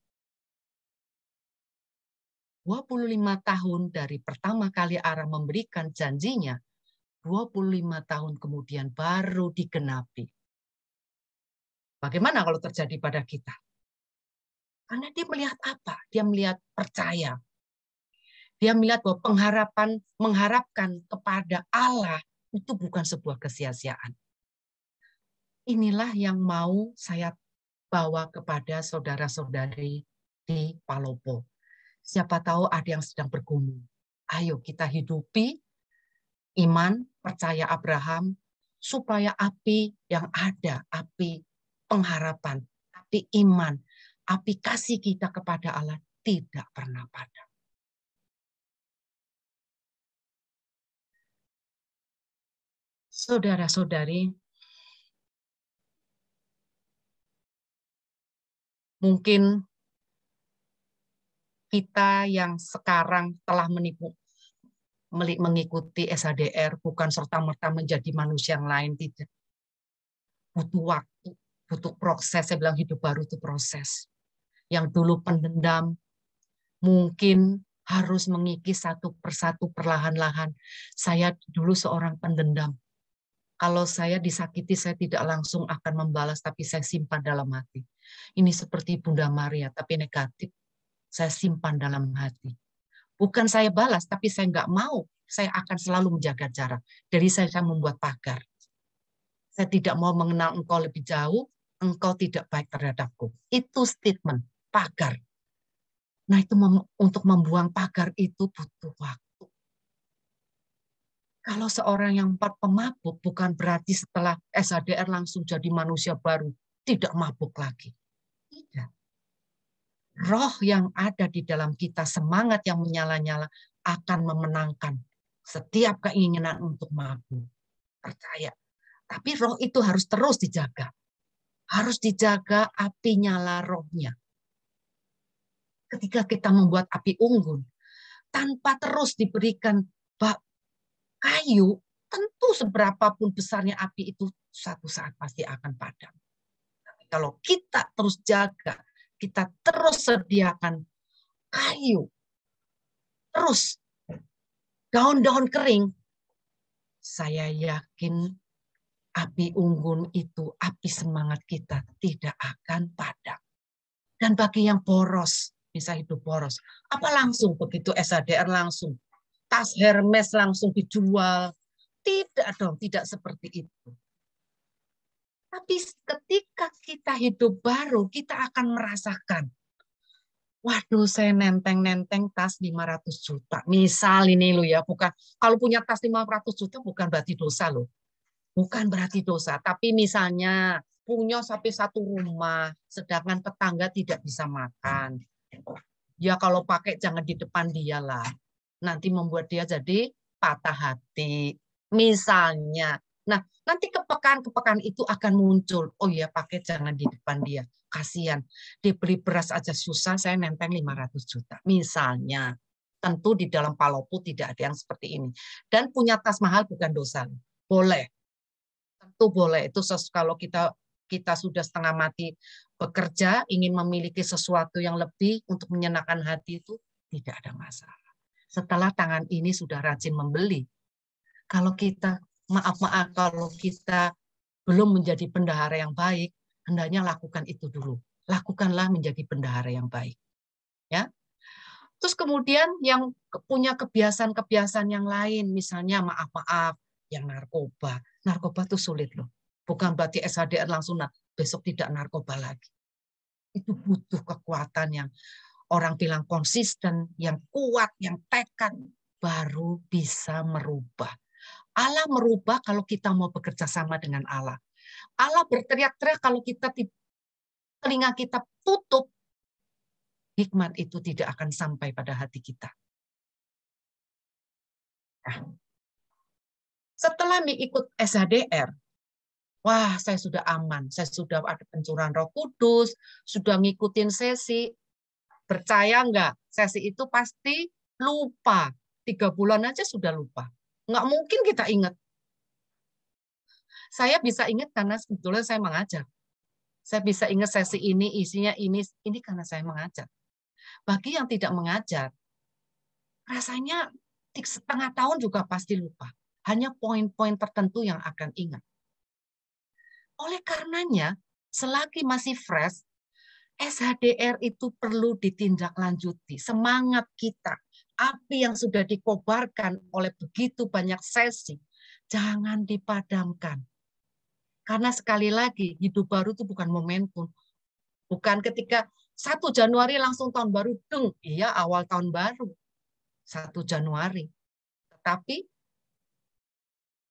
25 tahun dari pertama kali Allah memberikan janjinya, 25 tahun kemudian baru digenapi. Bagaimana kalau terjadi pada kita? Karena dia melihat apa? Dia melihat percaya. Dia melihat bahwa mengharapkan kepada Allah itu bukan sebuah kesia-siaan. Inilah yang mau saya bawa kepada saudara-saudari di Palopo. Siapa tahu ada yang sedang bergumul. Ayo kita hidupi iman, percaya Abraham, supaya api yang ada, api pengharapan, api iman, api kasih kita kepada Allah tidak pernah padam. Saudara-saudari, mungkin kita yang sekarang telah mengikuti SHDR bukan serta-merta menjadi manusia yang lain, tidak. Butuh waktu, butuh proses. Saya bilang hidup baru itu proses. Yang dulu pendendam, mungkin harus mengikis satu persatu perlahan-lahan. Saya dulu seorang pendendam. Kalau saya disakiti, saya tidak langsung akan membalas, tapi saya simpan dalam hati. Ini seperti Bunda Maria, tapi negatif. Saya simpan dalam hati. Bukan saya balas, tapi saya nggak mau. Saya akan selalu menjaga jarak. Jadi saya membuat pagar. Saya tidak mau mengenal engkau lebih jauh, engkau tidak baik terhadapku. Itu statement, pagar. Nah, itu untuk membuang pagar itu butuh waktu. Kalau seorang yang pemabuk bukan berarti setelah SHDR langsung jadi manusia baru, tidak mabuk lagi. Tidak. Roh yang ada di dalam kita, semangat yang menyala-nyala akan memenangkan setiap keinginan untuk mabuk. Percaya. Tapi roh itu harus terus dijaga. Harus dijaga api nyala rohnya. Ketika kita membuat api unggun, tanpa terus diberikan kayu, tentu seberapapun besarnya api itu suatu saat pasti akan padam. Tapi kalau kita terus jaga, kita terus sediakan kayu, terus daun-daun kering, saya yakin api unggun itu, api semangat kita tidak akan padam. Dan bagi yang boros, bisa hidup boros, apa langsung begitu SHDR langsung tas Hermes langsung dijual. Tidak dong, tidak seperti itu. Tapi ketika kita hidup baru, kita akan merasakan, waduh, saya nenteng-nenteng tas 500 juta. Misal ini lo ya, bukan kalau punya tas 500 juta bukan berarti dosa loh. Bukan berarti dosa, tapi misalnya punya sampai satu rumah, sedangkan tetangga tidak bisa makan. Ya kalau pakai jangan di depan dia lah. Nanti membuat dia jadi patah hati. Misalnya. Nah, nanti kepekaan-kepekaan itu akan muncul. Oh ya, pakai jangan di depan dia. Kasihan. Dibeli beras aja susah, saya nenteng 500 juta. Misalnya. Tentu di dalam Palopo tidak ada yang seperti ini. Dan punya tas mahal bukan dosa. Boleh. Tentu boleh. Itu kalau kita sudah setengah mati bekerja, ingin memiliki sesuatu yang lebih untuk menyenangkan hati itu, tidak ada masalah. Setelah tangan ini sudah rajin membeli. Kalau kita, maaf, kalau kita belum menjadi bendahara yang baik, hendaknya lakukan itu dulu. Lakukanlah menjadi bendahara yang baik. Ya. Terus kemudian yang punya kebiasaan-kebiasaan yang lain, misalnya maaf, yang narkoba. Narkoba itu sulit loh. Bukan berarti SHDR langsung besok tidak narkoba lagi. Itu butuh kekuatan yang orang bilang konsisten, yang kuat, yang tekad, baru bisa merubah. Allah merubah kalau kita mau bekerja sama dengan Allah. Allah berteriak-teriak kalau telinga kita tutup. hikmat itu tidak akan sampai pada hati kita. Nah, setelah ikut SHDR, wah, saya sudah aman. Saya sudah ada pencurahan Roh Kudus, sudah ngikutin sesi. Percaya nggak? Sesi itu pasti lupa. 3 bulan aja sudah lupa. Nggak mungkin kita ingat. Saya bisa ingat karena sebetulnya saya mengajar. Saya bisa ingat sesi ini, isinya ini karena saya mengajar. Bagi yang tidak mengajar, rasanya 1,5 tahun juga pasti lupa. Hanya poin-poin tertentu yang akan ingat. Oleh karenanya, selagi masih fresh, SHDR itu perlu ditindaklanjuti. Semangat kita, api yang sudah dikobarkan oleh begitu banyak sesi, jangan dipadamkan. Karena sekali lagi, hidup baru itu bukan momentum. Bukan ketika 1 Januari langsung tahun baru, deng. Iya, awal tahun baru. 1 Januari. Tetapi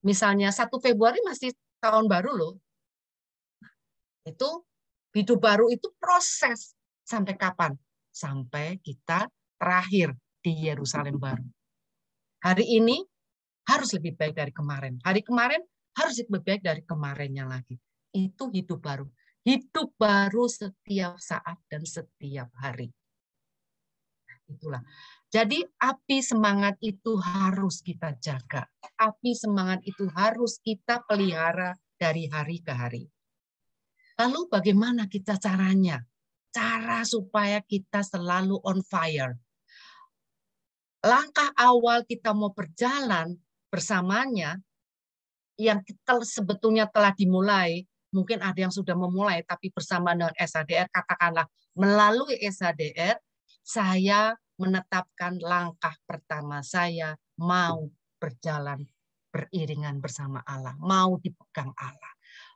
misalnya 1 Februari masih tahun baru loh. Itu hidup baru itu proses. Sampai kapan? Sampai kita terakhir di Yerusalem baru. Hari ini harus lebih baik dari kemarin. Hari kemarin harus lebih baik dari kemarinnya lagi. Itu hidup baru. Hidup baru setiap saat dan setiap hari. Itulah. Jadi api semangat itu harus kita jaga. Api semangat itu harus kita pelihara dari hari ke hari. Lalu bagaimana kita caranya? Cara supaya kita selalu on fire. Langkah awal kita mau berjalan bersamanya, yang kita sebetulnya telah dimulai, mungkin ada yang sudah memulai, tapi bersama dengan SHDR, katakanlah melalui SHDR, saya menetapkan langkah pertama saya mau berjalan beriringan bersama Allah, mau dipegang Allah,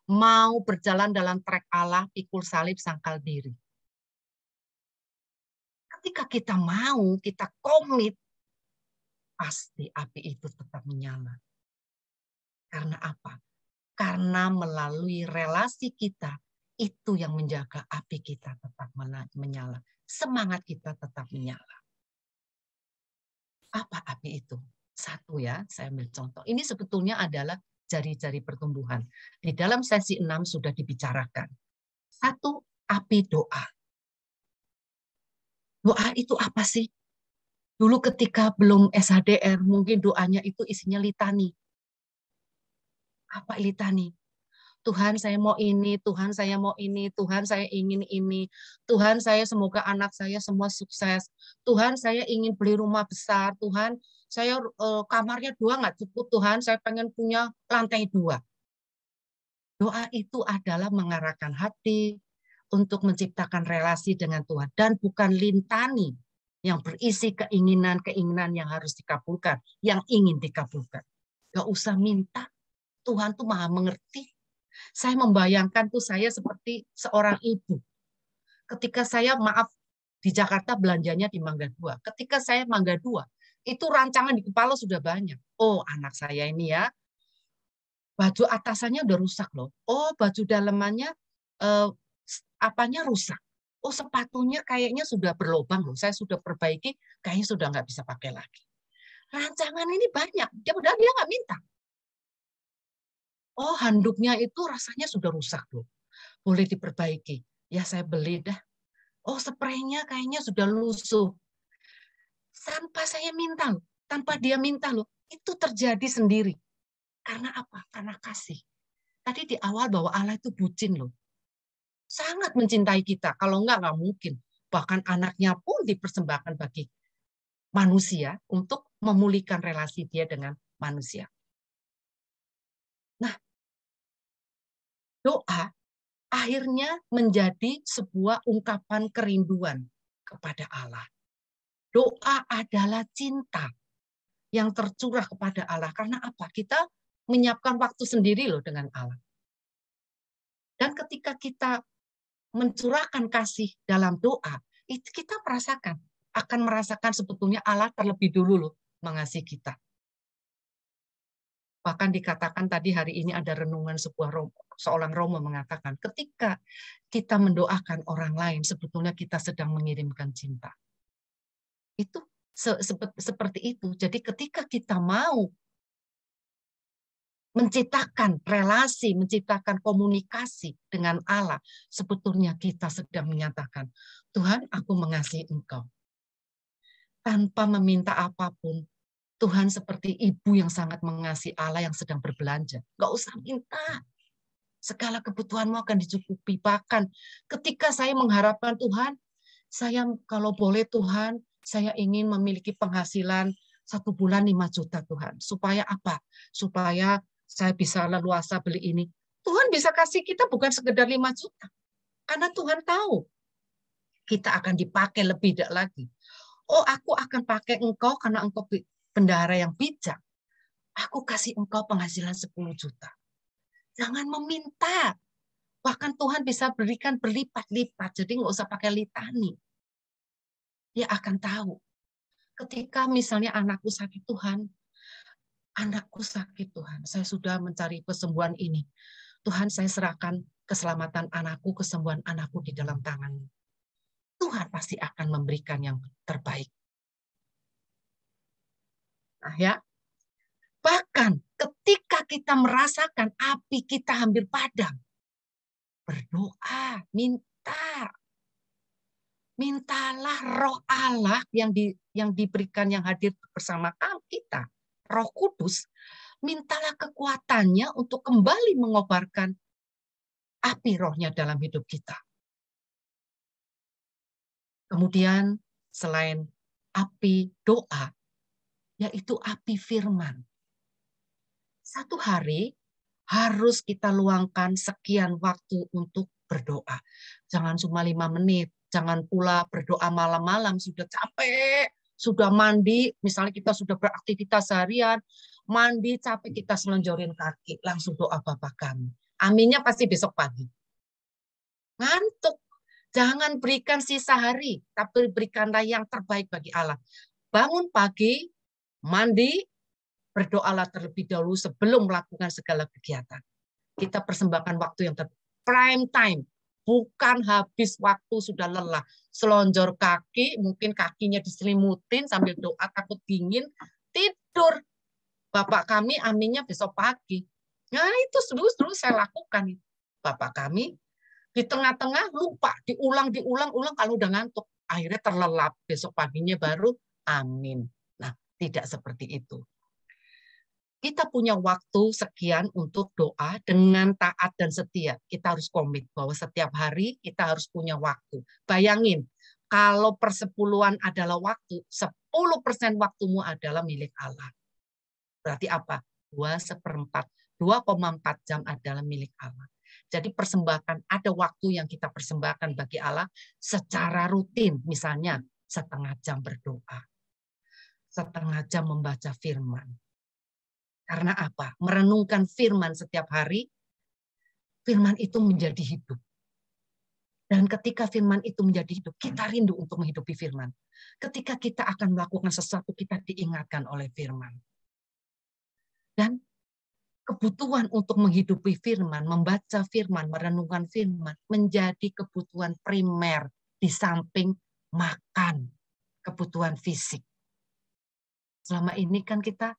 mau berjalan dalam trek Allah, pikul salib, sangkal diri. Ketika kita mau, kita komit, pasti api itu tetap menyala. Karena apa? Karena melalui relasi kita, itu yang menjaga api kita tetap menyala. Semangat kita tetap menyala. Apa api itu? Satu ya, saya ambil contoh. Ini sebetulnya adalah jari-jari pertumbuhan. Di dalam sesi 6 sudah dibicarakan. Satu, api doa. Doa itu apa sih? Dulu ketika belum SHDR, mungkin doanya itu isinya litani. Apa litani? Tuhan saya mau ini, Tuhan saya mau ini, Tuhan saya ingin ini, Tuhan saya semoga anak saya semua sukses, Tuhan saya ingin beli rumah besar, Tuhan saya kamarnya 2 nggak cukup, Tuhan saya pengen punya lantai 2. Doa itu adalah mengarahkan hati untuk menciptakan relasi dengan Tuhan dan bukan lintani yang berisi keinginan-keinginan yang harus dikabulkan, yang ingin dikabulkan. Gak usah minta, Tuhan tuh maha mengerti. Saya membayangkan tuh saya seperti seorang ibu. Ketika saya di Jakarta belanjanya di Mangga 2. Ketika saya Mangga 2, itu rancangan di kepala sudah banyak. Oh, anak saya ini ya, baju atasannya udah rusak loh. Oh, baju dalamannya apanya rusak. Oh, sepatunya kayaknya sudah berlubang loh. Saya sudah perbaiki, kayaknya sudah nggak bisa pakai lagi. Rancangan ini banyak. Dia nggak minta. Oh, handuknya itu rasanya sudah rusak loh. Boleh diperbaiki. Ya saya beli dah. Oh, spraynya kayaknya sudah lusuh. Tanpa saya minta loh. Tanpa dia minta loh. Itu terjadi sendiri. Karena apa? Karena kasih. Tadi di awal bahwa Allah itu bucin loh. Sangat mencintai kita. Kalau nggak mungkin. Bahkan anaknya pun dipersembahkan bagi manusia untuk memulihkan relasi dia dengan manusia. Nah, doa akhirnya menjadi sebuah ungkapan kerinduan kepada Allah. Doa adalah cinta yang tercurah kepada Allah. Karena apa? Kita menyiapkan waktu sendiri loh dengan Allah. Dan ketika kita mencurahkan kasih dalam doa, itu kita akan merasakan sebetulnya Allah terlebih dulu loh mengasihi kita. Bahkan dikatakan tadi hari ini ada renungan seorang Romo mengatakan, ketika kita mendoakan orang lain, sebetulnya kita sedang mengirimkan cinta. Itu seperti itu. Jadi ketika kita mau menciptakan relasi, menciptakan komunikasi dengan Allah, sebetulnya kita sedang menyatakan, Tuhan, aku mengasihi Engkau. Tanpa meminta apapun, Tuhan seperti ibu yang sangat mengasihi Allah yang sedang berbelanja. Nggak usah minta. Segala kebutuhanmu akan dicukupi. Bahkan ketika saya mengharapkan Tuhan, saya kalau boleh Tuhan, saya ingin memiliki penghasilan 1 bulan 5 juta Tuhan. Supaya apa? Supaya saya bisa leluasa beli ini. Tuhan bisa kasih kita bukan sekedar 5 juta. Karena Tuhan tahu kita akan dipakai lebih lagi. Oh, aku akan pakai engkau karena engkau bendahara yang bijak. Aku kasih engkau penghasilan 10 juta. Jangan meminta. Bahkan Tuhan bisa berikan berlipat-lipat. Jadi nggak usah pakai litani. Dia akan tahu. Ketika misalnya anakku sakit, Tuhan, anakku sakit Tuhan, saya sudah mencari kesembuhan ini. Tuhan, saya serahkan keselamatan anakku, kesembuhan anakku di dalam tangan-Mu. Tuhan pasti akan memberikan yang terbaik. Nah ya, bahkan ketika kita merasakan api kita hampir padam, berdoa, minta. Mintalah roh Allah yang diberikan, yang hadir bersama kita, Roh Kudus, mintalah kekuatannya untuk kembali mengobarkan api rohnya dalam hidup kita. Kemudian selain api doa, yaitu api firman. Satu hari harus kita luangkan sekian waktu untuk berdoa. Jangan cuma 5 menit. Jangan pula berdoa malam-malam, sudah capek, sudah mandi, misalnya kita sudah beraktivitas harian, mandi capek, kita selonjorin kaki, langsung doa Bapa Kami. Aminnya pasti besok pagi. Ngantuk. Jangan berikan sisa hari, tapi berikanlah yang terbaik bagi Allah. Bangun pagi, mandi, berdoalah terlebih dahulu sebelum melakukan segala kegiatan. Kita persembahkan waktu yang prime time. Bukan habis waktu sudah lelah. Selonjor kaki, mungkin kakinya diselimutin sambil doa takut dingin, tidur. Bapak kami aminnya besok pagi. Nah itu dulu saya lakukan. Bapak kami di tengah-tengah lupa, diulang kalau udah ngantuk. Akhirnya terlelap, besok paginya baru amin. Nah tidak seperti itu. Kita punya waktu sekian untuk doa dengan taat dan setia. Kita harus komit bahwa setiap hari kita harus punya waktu. Bayangin, kalau persepuluhan adalah waktu, 10% waktumu adalah milik Allah. Berarti apa? 2/4, 2,4 jam adalah milik Allah. Jadi persembahkan, ada waktu yang kita persembahkan bagi Allah secara rutin. Misalnya setengah jam berdoa, setengah jam membaca firman. Karena apa? Merenungkan firman setiap hari, firman itu menjadi hidup. Dan ketika firman itu menjadi hidup, kita rindu untuk menghidupi firman. Ketika kita akan melakukan sesuatu, kita diingatkan oleh firman. Dan kebutuhan untuk menghidupi firman, membaca firman, merenungkan firman, menjadi kebutuhan primer di samping makan, kebutuhan fisik. Selama ini kan kita,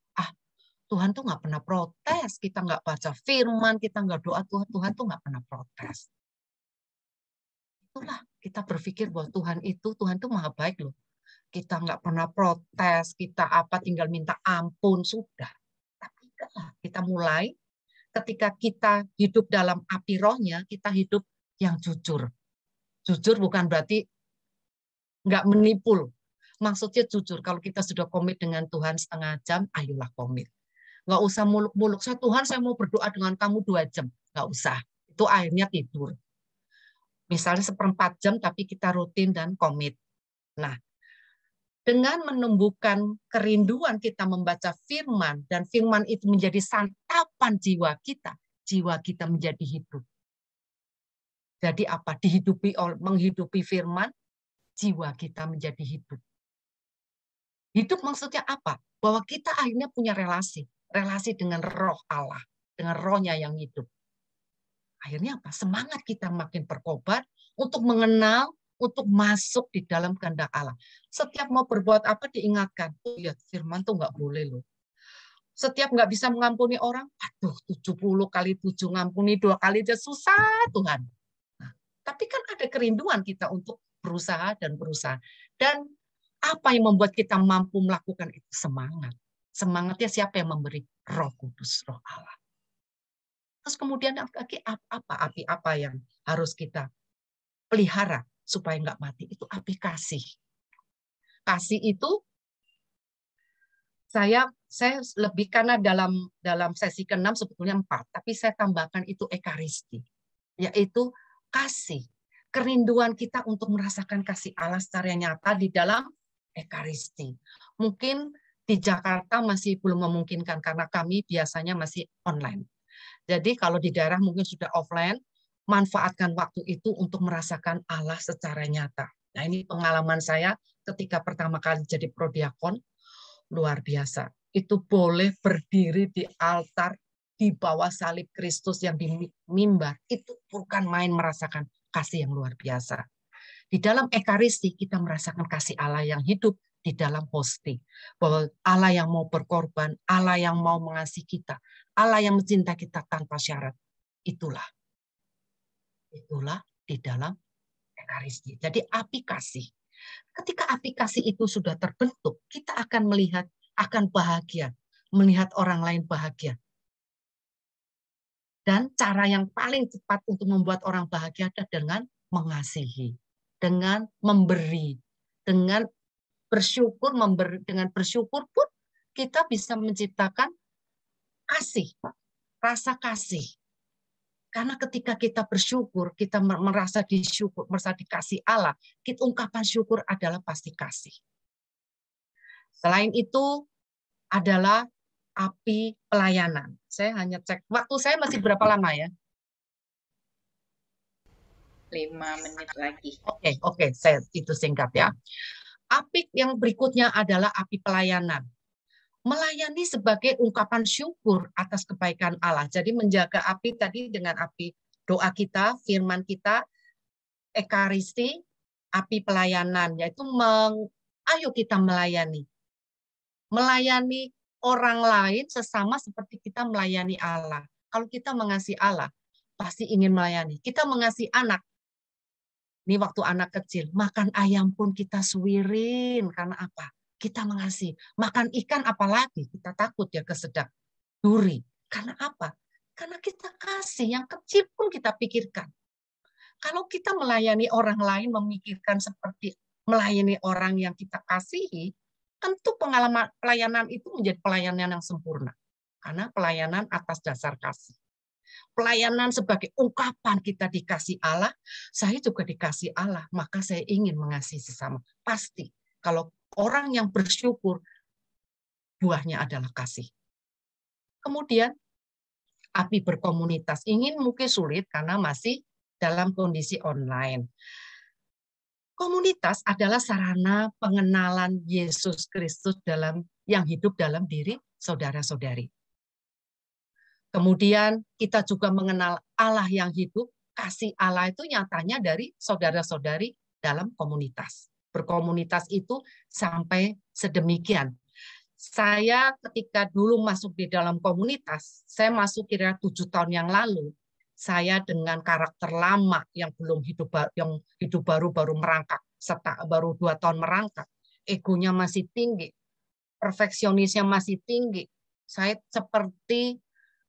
Tuhan tuh nggak pernah protes, kita nggak baca firman, kita nggak doa, Tuhan tuh nggak pernah protes. Itulah kita berpikir bahwa Tuhan tuh maha baik loh. Kita nggak pernah protes, kita tinggal minta ampun, sudah. Tapi enggaklah, kita mulai ketika kita hidup dalam api rohnya, kita hidup yang jujur. Jujur bukan berarti nggak menipu. Maksudnya jujur, kalau kita sudah komit dengan Tuhan setengah jam, ayolah komit. Nggak usah muluk-muluk. Tuhan, saya mau berdoa dengan kamu 2 jam. Nggak usah. Itu akhirnya tidur. Misalnya 1/4 jam, tapi kita rutin dan komit. Nah, dengan menumbuhkan kerinduan kita membaca firman, dan firman itu menjadi santapan jiwa kita menjadi hidup. Jadi apa? Menghidupi firman, jiwa kita menjadi hidup. Hidup maksudnya apa? Bahwa kita akhirnya punya relasi dengan roh Allah, dengan rohnya yang hidup. Akhirnya apa? Semangat kita makin berkobar untuk mengenal, untuk masuk di dalam kehendak Allah. Setiap mau berbuat apa diingatkan, oh ya firman tuh nggak boleh loh. Setiap nggak bisa mengampuni orang, aduh 70 kali 7 ngampuni 2 kali aja susah Tuhan. Nah, tapi kan ada kerinduan kita untuk berusaha dan berusaha. Dan apa yang membuat kita mampu melakukan itu? Semangat. Semangatnya siapa yang memberi? Roh Kudus, Roh Allah. Terus kemudian api apa yang harus kita pelihara supaya nggak mati? Itu api kasih. Kasih itu saya lebih karena dalam sesi ke-6 sebetulnya 4, tapi saya tambahkan itu ekaristi, yaitu kasih. Kerinduan kita untuk merasakan kasih Allah secara nyata di dalam ekaristi. Mungkin di Jakarta masih belum memungkinkan karena kami biasanya masih online. Jadi kalau di daerah mungkin sudah offline, manfaatkan waktu itu untuk merasakan Allah secara nyata. Nah, ini pengalaman saya ketika pertama kali jadi prodiakon, luar biasa. Itu boleh berdiri di altar, di bawah salib Kristus yang di mimbar. Itu bukan main merasakan kasih yang luar biasa. Di dalam ekaristi kita merasakan kasih Allah yang hidup di dalam hosti. Bahwa Allah yang mau berkorban, Allah yang mau mengasihi kita, Allah yang mencintai kita tanpa syarat. Itulah di dalam ekaristi. Jadi api kasih. Ketika api kasih itu sudah terbentuk, kita akan melihat, akan bahagia, melihat orang lain bahagia. Dan cara yang paling cepat untuk membuat orang bahagia adalah dengan mengasihi, dengan memberi, dengan bersyukur, dengan bersyukur pun kita bisa menciptakan kasih, rasa kasih. Karena ketika kita bersyukur, kita merasa disyukur, merasa dikasih Allah, kita ungkapan syukur adalah pasti kasih. Selain itu adalah api pelayanan. Saya hanya cek, waktu saya masih berapa lama ya? 5 menit lagi. Oke, saya itu singkat ya. Api yang berikutnya adalah api pelayanan. Melayani sebagai ungkapan syukur atas kebaikan Allah. Jadi menjaga api tadi dengan api doa kita, firman kita, ekaristi, api pelayanan, yaitu ayo kita melayani. Melayani orang lain sesama seperti kita melayani Allah. Kalau kita mengasihi Allah, pasti ingin melayani. Kita mengasihi anak. Ini waktu anak kecil, makan ayam pun kita suwirin. Karena apa? Kita mengasihi. Makan ikan apalagi, kita takut ya kesedak duri. Karena apa? Karena kita kasih, yang kecil pun kita pikirkan. Kalau kita melayani orang lain, memikirkan seperti melayani orang yang kita kasihi, tentu pengalaman pelayanan itu menjadi pelayanan yang sempurna. Karena pelayanan atas dasar kasih. Pelayanan sebagai ungkapan kita dikasih Allah, saya juga dikasih Allah, maka saya ingin mengasihi sesama. Pasti, kalau orang yang bersyukur, buahnya adalah kasih. Kemudian, api berkomunitas. Ingin mungkin sulit karena masih dalam kondisi online. Komunitas adalah sarana pengenalan Yesus Kristus yang hidup dalam diri saudara-saudari. Kemudian kita juga mengenal Allah yang hidup. Kasih Allah itu nyatanya dari saudara-saudari dalam komunitas. Berkomunitas itu sampai sedemikian. Saya ketika dulu masuk di dalam komunitas, saya masuk kira 7 tahun yang lalu, saya dengan karakter lama yang belum hidup, yang hidup baru merangkak, baru 2 tahun merangkak, egonya masih tinggi, perfeksionisnya masih tinggi. Saya seperti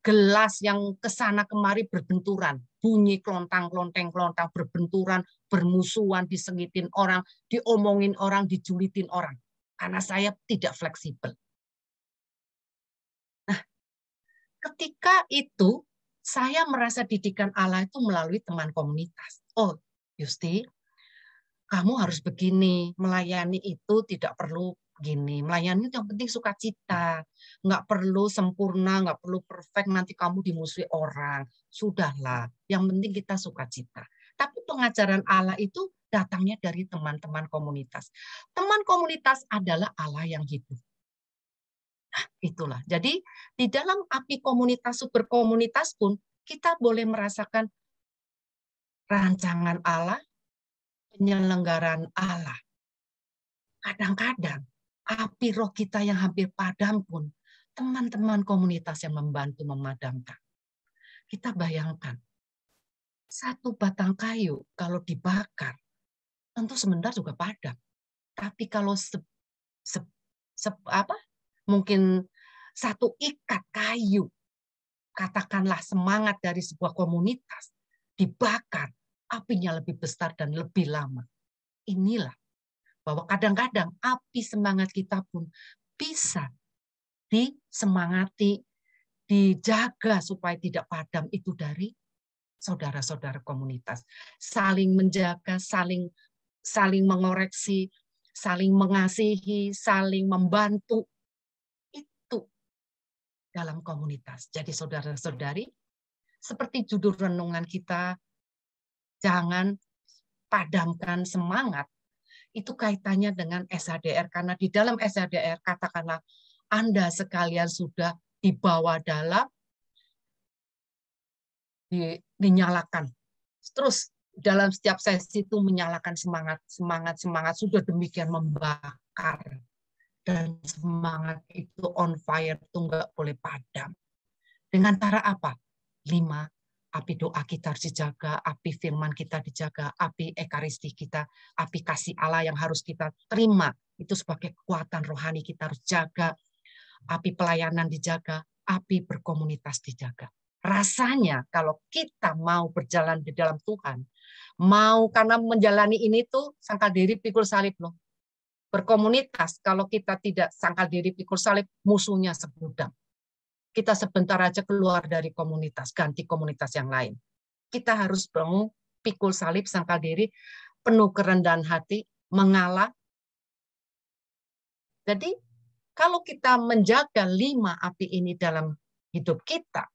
gelas yang kesana kemari berbenturan, bunyi klontang-klonteng, berbenturan, bermusuhan, disengitin orang, diomongin orang, dijulitin orang. Karena saya tidak fleksibel. Nah, ketika itu saya merasa didikan Allah itu melalui teman komunitas. Oh, Yusti, kamu harus begini, melayani itu tidak perlu gini, melayani itu yang penting sukacita, nggak perlu sempurna, nggak perlu perfect, nanti kamu dimusuhi orang, sudahlah, yang penting kita sukacita. Tapi pengajaran Allah itu datangnya dari teman-teman komunitas. Teman komunitas adalah Allah yang hidup. Nah, itulah. Jadi di dalam api komunitas, super komunitas pun kita boleh merasakan rancangan Allah, penyelenggaraan Allah. Kadang-kadang api roh kita yang hampir padam pun, teman-teman komunitas yang membantu memadamkan. Kita bayangkan, satu batang kayu kalau dibakar, tentu sebentar juga padam. Tapi kalau mungkin satu ikat kayu, katakanlah semangat dari sebuah komunitas, dibakar, apinya lebih besar dan lebih lama. Inilah bahwa kadang-kadang api semangat kita pun bisa disemangati, dijaga supaya tidak padam itu dari saudara-saudara komunitas. Saling menjaga, saling mengoreksi, saling mengasihi, saling membantu. Itu dalam komunitas. Jadi saudara-saudari, seperti judul renungan kita, jangan padamkan semangat, itu kaitannya dengan SHDR. Karena di dalam SHDR, katakanlah Anda sekalian sudah dibawa dalam, dinyalakan. Terus dalam setiap sesi itu menyalakan semangat sudah demikian membakar. Dan semangat itu on fire, itu nggak boleh padam. Dengan cara apa? 5, api doa kita harus dijaga, api firman kita dijaga, api ekaristi kita, api kasih Allah yang harus kita terima, itu sebagai kekuatan rohani kita harus jaga, api pelayanan dijaga, api berkomunitas dijaga. Rasanya kalau kita mau berjalan di dalam Tuhan, mau karena menjalani ini tuh sangkal diri pikul salib loh. Berkomunitas, kalau kita tidak sangkal diri pikul salib, musuhnya segudang. Kita sebentar aja keluar dari komunitas, ganti komunitas yang lain. Kita harus bangun, pikul salib, sangkal diri, penuh kerendahan hati, mengalah. Jadi, kalau kita menjaga 5 api ini dalam hidup kita,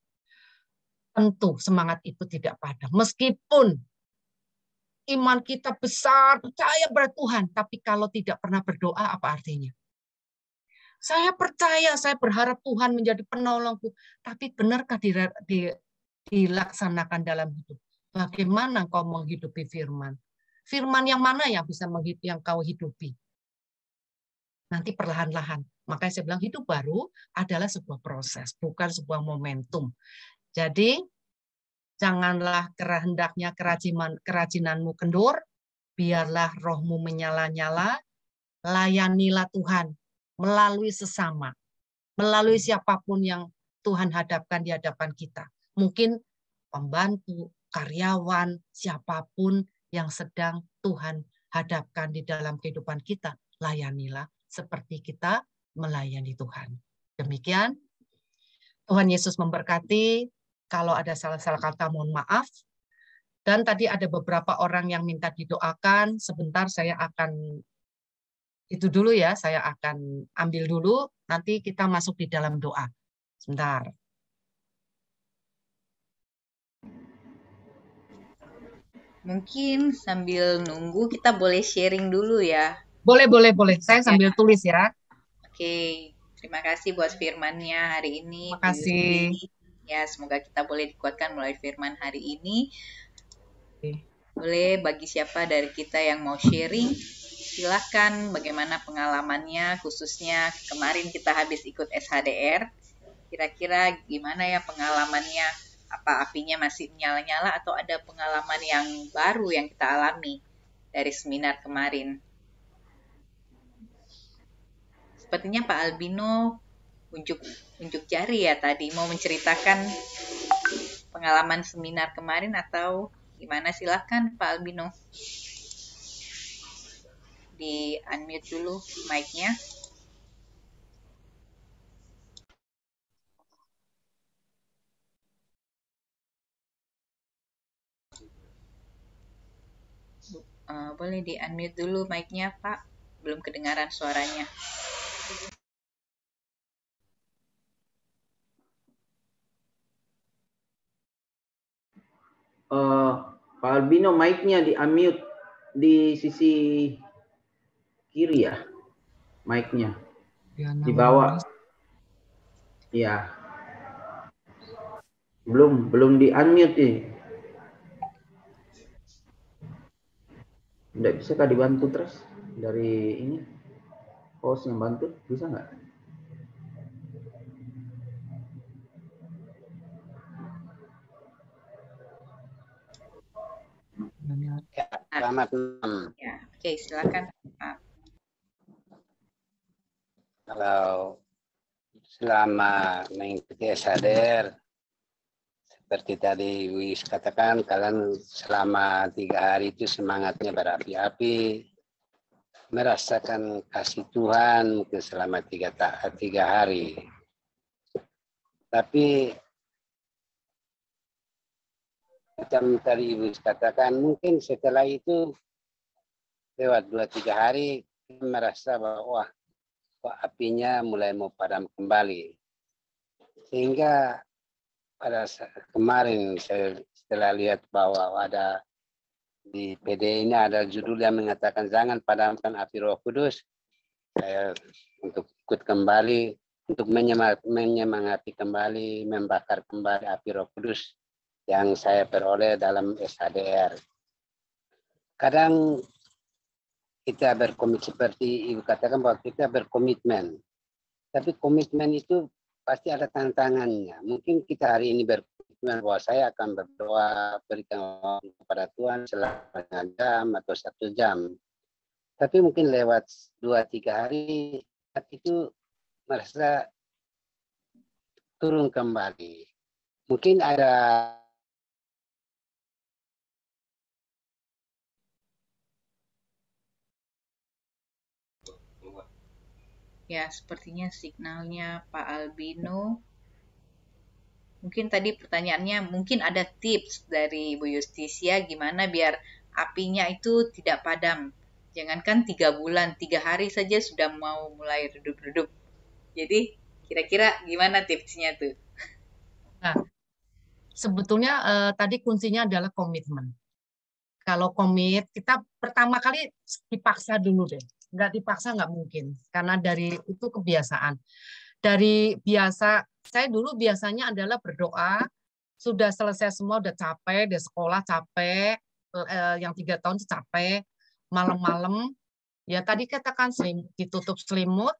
tentu semangat itu tidak padam. Meskipun iman kita besar, percaya pada Tuhan, tapi kalau tidak pernah berdoa, apa artinya? Saya percaya, saya berharap Tuhan menjadi penolongku. Tapi benarkah dilaksanakan dalam hidup? Bagaimana kau menghidupi firman? Firman yang mana yang bisa yang kau hidupi? Nanti perlahan-lahan. Makanya saya bilang hidup baru adalah sebuah proses, bukan sebuah momentum. Jadi, janganlah hendaknya kerajinanmu kendur, biarlah rohmu menyala-nyala, layanilah Tuhan melalui sesama, melalui siapapun yang Tuhan hadapkan di hadapan kita. Mungkin pembantu, karyawan, siapapun yang sedang Tuhan hadapkan di dalam kehidupan kita, layanilah seperti kita melayani Tuhan. Demikian, Tuhan Yesus memberkati. Kalau ada salah-salah kata, mohon maaf. Dan tadi ada beberapa orang yang minta didoakan. Sebentar saya akan itu dulu ya, saya akan ambil dulu, nanti kita masuk di dalam doa. Sebentar. Mungkin sambil nunggu kita boleh sharing dulu ya. Boleh. Saya sambil tulis ya. Oke, terima kasih buat firman-nya hari ini. Terima kasih. Ya, semoga kita boleh dikuatkan melalui firman hari ini. Boleh bagi siapa dari kita yang mau sharing, silahkan bagaimana pengalamannya, khususnya kemarin kita habis ikut SHDR. Kira-kira gimana ya pengalamannya? Apa apinya masih nyala-nyala atau ada pengalaman yang baru yang kita alami dari seminar kemarin? Sepertinya Pak Albino unjuk jari ya tadi, mau menceritakan pengalaman seminar kemarin atau gimana? Silahkan Pak Albino. Di unmute dulu mic-nya. Boleh di unmute dulu mic-nya Pak, belum kedengaran suaranya. Pak Albino mic-nya di unmute di sisi kiri ya, mic-nya di bawah. Ya, belum di unmute nih. Nggak bisa kah dibantu terus dari ini host yang bantu, bisa nggak? Ya, selamat malam. Ya, oke, silakan Pak. Kalau selama mengikuti SHDR, seperti tadi Wis katakan, kalian selama 3 hari itu semangatnya berapi-api, merasakan kasih Tuhan mungkin selama 3 hari. Tapi macam tadi Ibu katakan, mungkin setelah itu lewat 2-3 hari merasa bahwa wah, apinya mulai mau padam kembali. Sehingga pada kemarin saya setelah lihat bahwa ada di PD ini ada judul yang mengatakan jangan padamkan api Roh Kudus. Saya untuk ikut kembali untuk menyemangati kembali, membakar kembali api Roh Kudus yang saya peroleh dalam SHDR. Kadang kita berkomit seperti Ibu katakan bahwa kita berkomitmen. Tapi komitmen itu pasti ada tantangannya. Mungkin kita hari ini berkomitmen bahwa saya akan berdoa, berikan waktu kepada Tuhan selama 1 jam atau 1 jam. Tapi mungkin lewat 2-3 hari itu merasa turun kembali. Mungkin ada Ya, sepertinya signalnya Pak Albino. Mungkin tadi pertanyaannya, mungkin ada tips dari Bu Justisia gimana biar apinya itu tidak padam. Jangankan 3 bulan, 3 hari saja sudah mau mulai redup-redup. Jadi, kira-kira gimana tipsnya tuh? Nah, sebetulnya tadi kuncinya adalah komitmen. Kalau komit, kita pertama kali dipaksa dulu deh. Nggak dipaksa nggak mungkin, karena dari itu kebiasaan. Dari biasa, saya dulu biasanya adalah berdoa, sudah selesai semua, udah capek, udah sekolah capek, yang 3 tahun capek, malam-malam, ya tadi katakan ditutup selimut,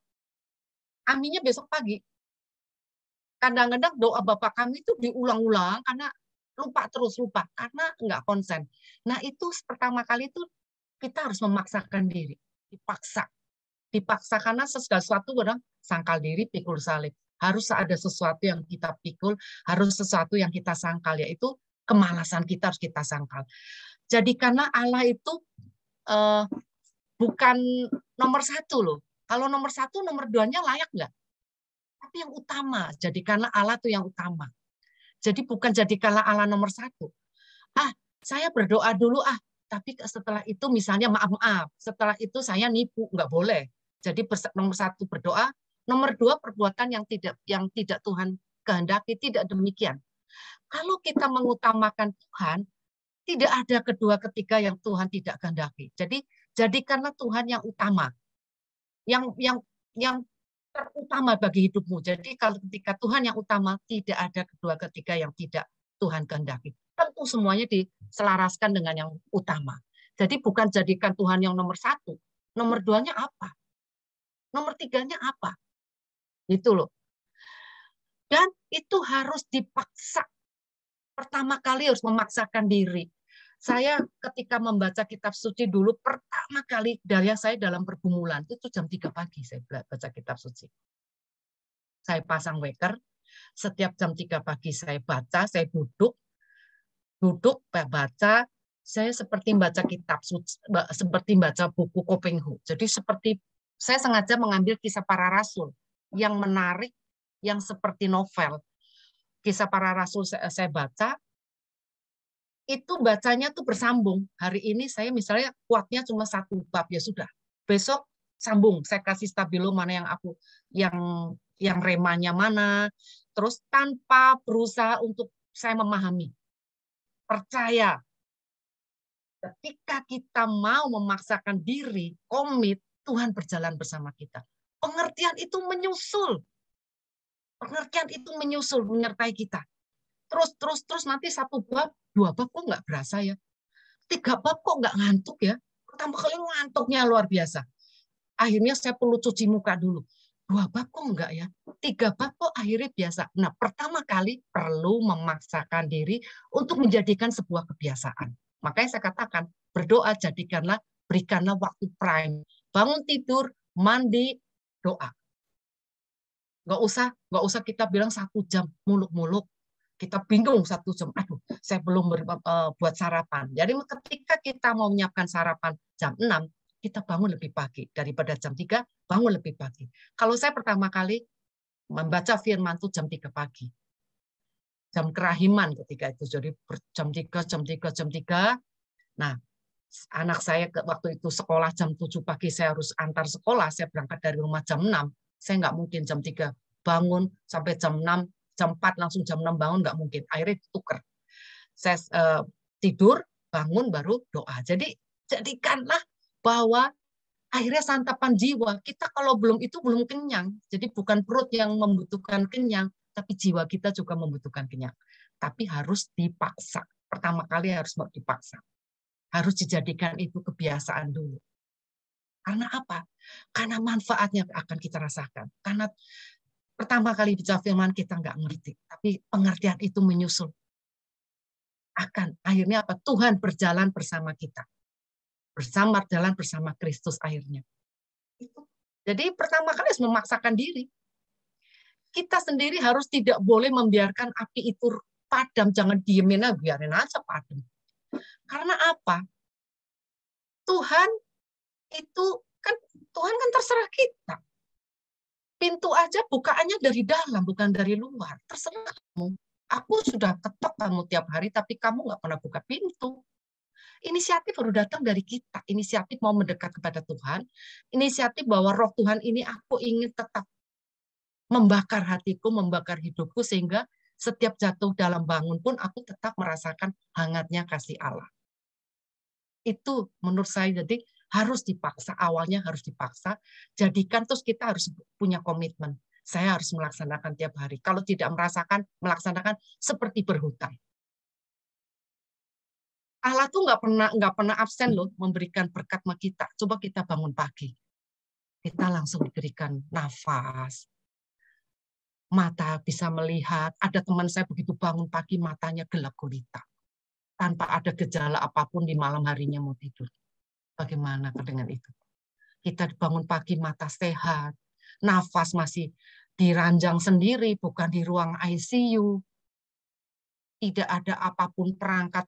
aminnya besok pagi. Kadang-kadang doa Bapak kami itu diulang-ulang karena lupa karena nggak konsen. Nah itu pertama kali itu kita harus memaksakan diri, dipaksa karena segala sesuatu orang sangkal diri, pikul salib. Harus ada sesuatu yang kita pikul, harus sesuatu yang kita sangkal, yaitu kemalasan kita harus kita sangkal. Jadi karena Allah itu bukan nomor 1 loh. Kalau nomor 1, nomor 2-nya layak nggak? Tapi yang utama, jadikanlah Allah itu yang utama. Jadi bukan jadikanlah Allah nomor 1. Saya berdoa dulu tapi setelah itu misalnya maaf, setelah itu saya nipu, nggak boleh. Jadi nomor 1 berdoa, nomor 2 perbuatan yang tidak Tuhan kehendaki, tidak demikian. Kalau kita mengutamakan Tuhan, tidak ada kedua ketiga yang Tuhan tidak kehendaki. Jadi jadikanlah Tuhan yang utama, yang terutama bagi hidupmu. Jadi kalau ketika Tuhan yang utama, tidak ada kedua ketiga yang tidak Tuhan kehendaki. Tentu semuanya diselaraskan dengan yang utama. Jadi bukan jadikan Tuhan yang nomor 1. Nomor 2-nya apa? Nomor 3-nya apa? Itu loh. Dan itu harus dipaksa. Pertama kali harus memaksakan diri. Saya ketika membaca kitab suci dulu, pertama kali saya dalam pergumulan, itu jam 3 pagi saya baca kitab suci. Saya pasang weker, setiap jam 3 pagi saya baca, saya duduk baca, saya seperti baca kitab suci, seperti baca buku Kopenghu. Jadi seperti saya sengaja mengambil Kisah Para Rasul yang menarik, yang seperti novel. Kisah Para Rasul saya baca, itu bacanya tuh bersambung. Hari ini saya misalnya kuatnya cuma 1 bab, ya sudah. Besok sambung, saya kasih stabilo mana yang remanya mana, terus tanpa berusaha untuk saya memahami. Percaya, ketika kita mau memaksakan diri, komit, Tuhan berjalan bersama kita. Pengertian itu menyusul. Pengertian itu menyusul, menyertai kita. Terus nanti 1 bab, 2 bab kok nggak berasa ya? 3 bab kok nggak ngantuk ya? pertama kali ngantuknya luar biasa. Akhirnya saya perlu cuci muka dulu. 2 bab kok enggak ya? 3 bab kok akhirnya biasa. Nah, pertama kali perlu memaksakan diri untuk menjadikan sebuah kebiasaan. Makanya saya katakan, berdoa berikanlah waktu prime. Bangun tidur, mandi, doa. Nggak usah kita bilang 1 jam muluk-muluk. Kita bingung 1 jam. Aduh, saya belum buat sarapan. Jadi ketika kita mau menyiapkan sarapan jam 6, kita bangun lebih pagi. Daripada jam 3, bangun lebih pagi. Kalau saya pertama kali membaca firman itu jam 3 pagi. Jam kerahiman ketika itu. Jadi jam 3. Nah, anak saya waktu itu sekolah jam 7 pagi, saya harus antar sekolah. Saya berangkat dari rumah jam 6. Saya nggak mungkin jam 3 bangun sampai jam 6, jam 4 langsung jam 6 bangun, nggak mungkin. Akhirnya tuker. Saya tidur, bangun, baru doa. Jadi jadikanlah bahwa akhirnya santapan jiwa kita kalau belum itu belum kenyang. Jadi bukan perut yang membutuhkan kenyang, tapi jiwa kita juga membutuhkan kenyang. Tapi harus dipaksa. Pertama kali harus dipaksa. Harus dijadikan itu kebiasaan dulu. Karena apa? Karena manfaatnya akan kita rasakan. Karena pertama kali baca firman kita nggak ngerti, tapi pengertian itu menyusul. Akhirnya apa? Tuhan berjalan bersama kita. Jalan bersama Kristus akhirnya. Jadi pertama kali harus memaksakan diri. Kita sendiri harus tidak boleh membiarkan api itu padam, jangan diemin aja, biarin aja padam. Karena apa? Tuhan kan terserah kita. Pintu aja bukaannya dari dalam, bukan dari luar. Terserah kamu. Aku sudah ketok kamu tiap hari, tapi kamu nggak pernah buka pintu. Inisiatif baru datang dari kita. Inisiatif mau mendekat kepada Tuhan. Inisiatif bahwa roh Tuhan ini aku ingin tetap membakar hatiku, membakar hidupku, sehingga setiap jatuh dalam bangun pun aku tetap merasakan hangatnya kasih Allah. Itu menurut saya jadi harus dipaksa, awalnya harus dipaksa. Jadikan terus kita harus punya komitmen. Saya harus melaksanakan tiap hari. Kalau tidak melaksanakan seperti berhutang. Allah tuh nggak pernah absen loh memberikan berkat sama kita. Coba kita bangun pagi, kita langsung diberikan nafas, mata bisa melihat. Ada teman saya begitu bangun pagi matanya gelap gulita, tanpa ada gejala apapun di malam harinya mau tidur. Bagaimana dengan itu? Kita bangun pagi mata sehat, nafas masih di ranjang sendiri, bukan di ruang ICU. Tidak ada apapun perangkat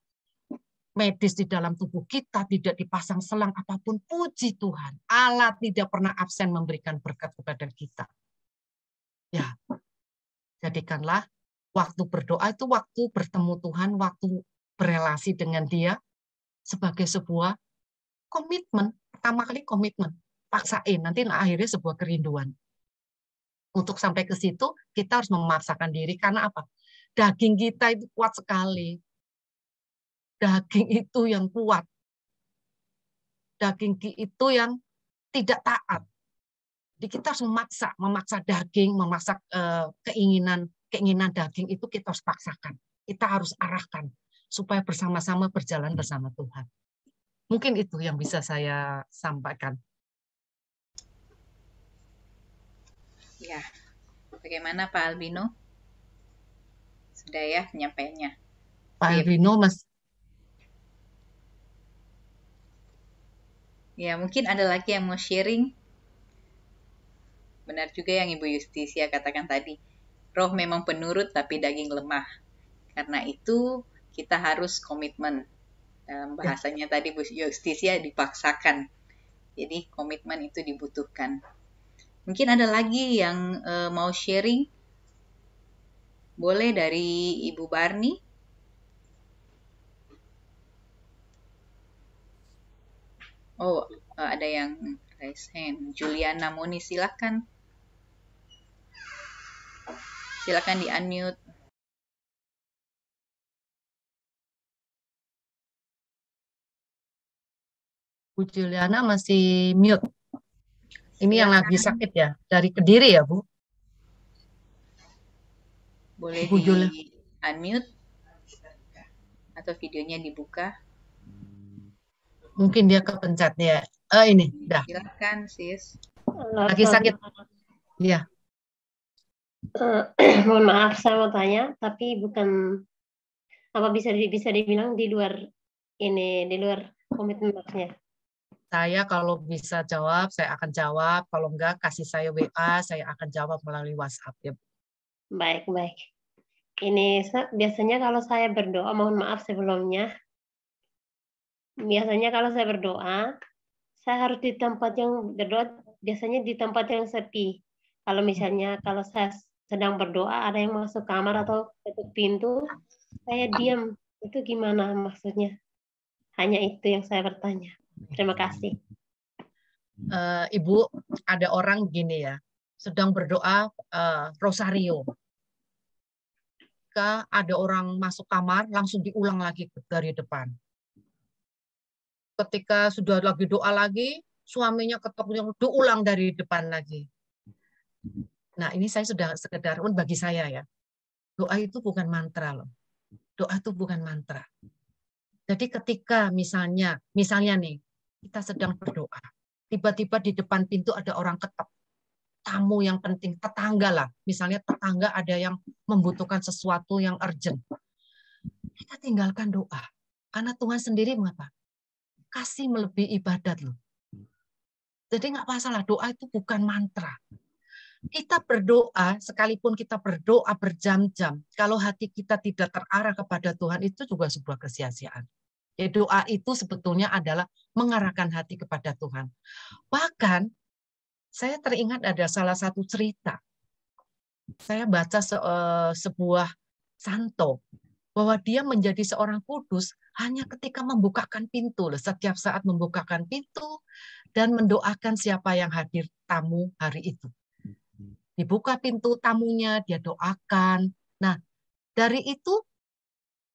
medis di dalam tubuh kita, tidak dipasang selang apapun. Puji Tuhan, Allah tidak pernah absen memberikan berkat kepada kita. Ya, jadikanlah waktu berdoa itu waktu bertemu Tuhan, waktu berelasi dengan Dia sebagai sebuah komitmen. Pertama kali komitmen, paksain, nanti akhirnya sebuah kerinduan. Untuk sampai ke situ, kita harus memaksakan diri. Karena apa? Daging kita itu kuat sekali. Daging itu yang kuat. Daging itu yang tidak taat. Jadi kita harus memaksa daging, memaksa keinginan daging itu kita harus paksakan. Kita harus arahkan supaya bersama-sama berjalan bersama Tuhan. Mungkin itu yang bisa saya sampaikan. Ya, bagaimana Pak Albino? Sudah ya penyampaiannya. Pak Albino, Mas. Ya, mungkin ada lagi yang mau sharing. Benar juga yang Ibu Justisia katakan tadi. Roh memang penurut tapi daging lemah. Karena itu kita harus komitmen. Dalam bahasanya tadi Bu Justisia dipaksakan. Jadi komitmen itu dibutuhkan. Mungkin ada lagi yang mau sharing. Boleh dari Ibu Barni. Oh, ada yang raise hand. Juliana Moni, silakan. Silakan di-unmute. Bu Juliana masih mute. Ini Silakan. yang lagi sakit ya, dari Kediri ya, Bu? Boleh di-unmute atau videonya dibuka. Mungkin dia kepencet ya. Ini, dah. Silakan, Sis. Lagi sakit. Iya. Mohon maaf, saya mau tanya, tapi bukan apa bisa dibilang di luar komitmen maksudnya. Saya kalau bisa jawab, saya akan jawab. Kalau enggak, kasih saya WA, saya akan jawab melalui WhatsApp ya. Baik. Ini biasanya kalau saya berdoa, mohon maaf sebelumnya. Biasanya kalau saya berdoa, saya harus di tempat yang berdoa, biasanya di tempat yang sepi. Kalau misalnya kalau saya sedang berdoa, ada yang masuk kamar atau tutup pintu, saya diam. Itu gimana maksudnya? Hanya itu yang saya bertanya. Terima kasih. Ibu, ada orang gini ya, sedang berdoa rosario. Ketika ada orang masuk kamar, langsung diulang lagi dari depan. Ketika sudah lagi doa lagi, suaminya ketok diulang dari depan lagi. Nah, ini saya sudah sekedar bagi saya ya. Doa itu bukan mantra loh. Doa itu bukan mantra. Jadi ketika misalnya nih, kita sedang berdoa, tiba-tiba di depan pintu ada orang ketok, tamu yang penting, tetangga lah, misalnya tetangga ada yang membutuhkan sesuatu yang urgent, kita tinggalkan doa, karena Tuhan sendiri mengapa? Kasih melebihi ibadat loh. Jadi nggak masalah, doa itu bukan mantra. Kita berdoa, sekalipun kita berdoa berjam-jam, kalau hati kita tidak terarah kepada Tuhan, itu juga sebuah kesia-siaan. Ya, doa itu sebetulnya adalah mengarahkan hati kepada Tuhan. Bahkan, saya teringat ada salah satu cerita. Saya baca sebuah santo, bahwa dia menjadi seorang kudus hanya ketika membukakan pintu. Setiap saat membukakan pintu dan mendoakan siapa yang hadir tamu hari itu. Dibuka pintu tamunya, dia doakan. Nah, dari itu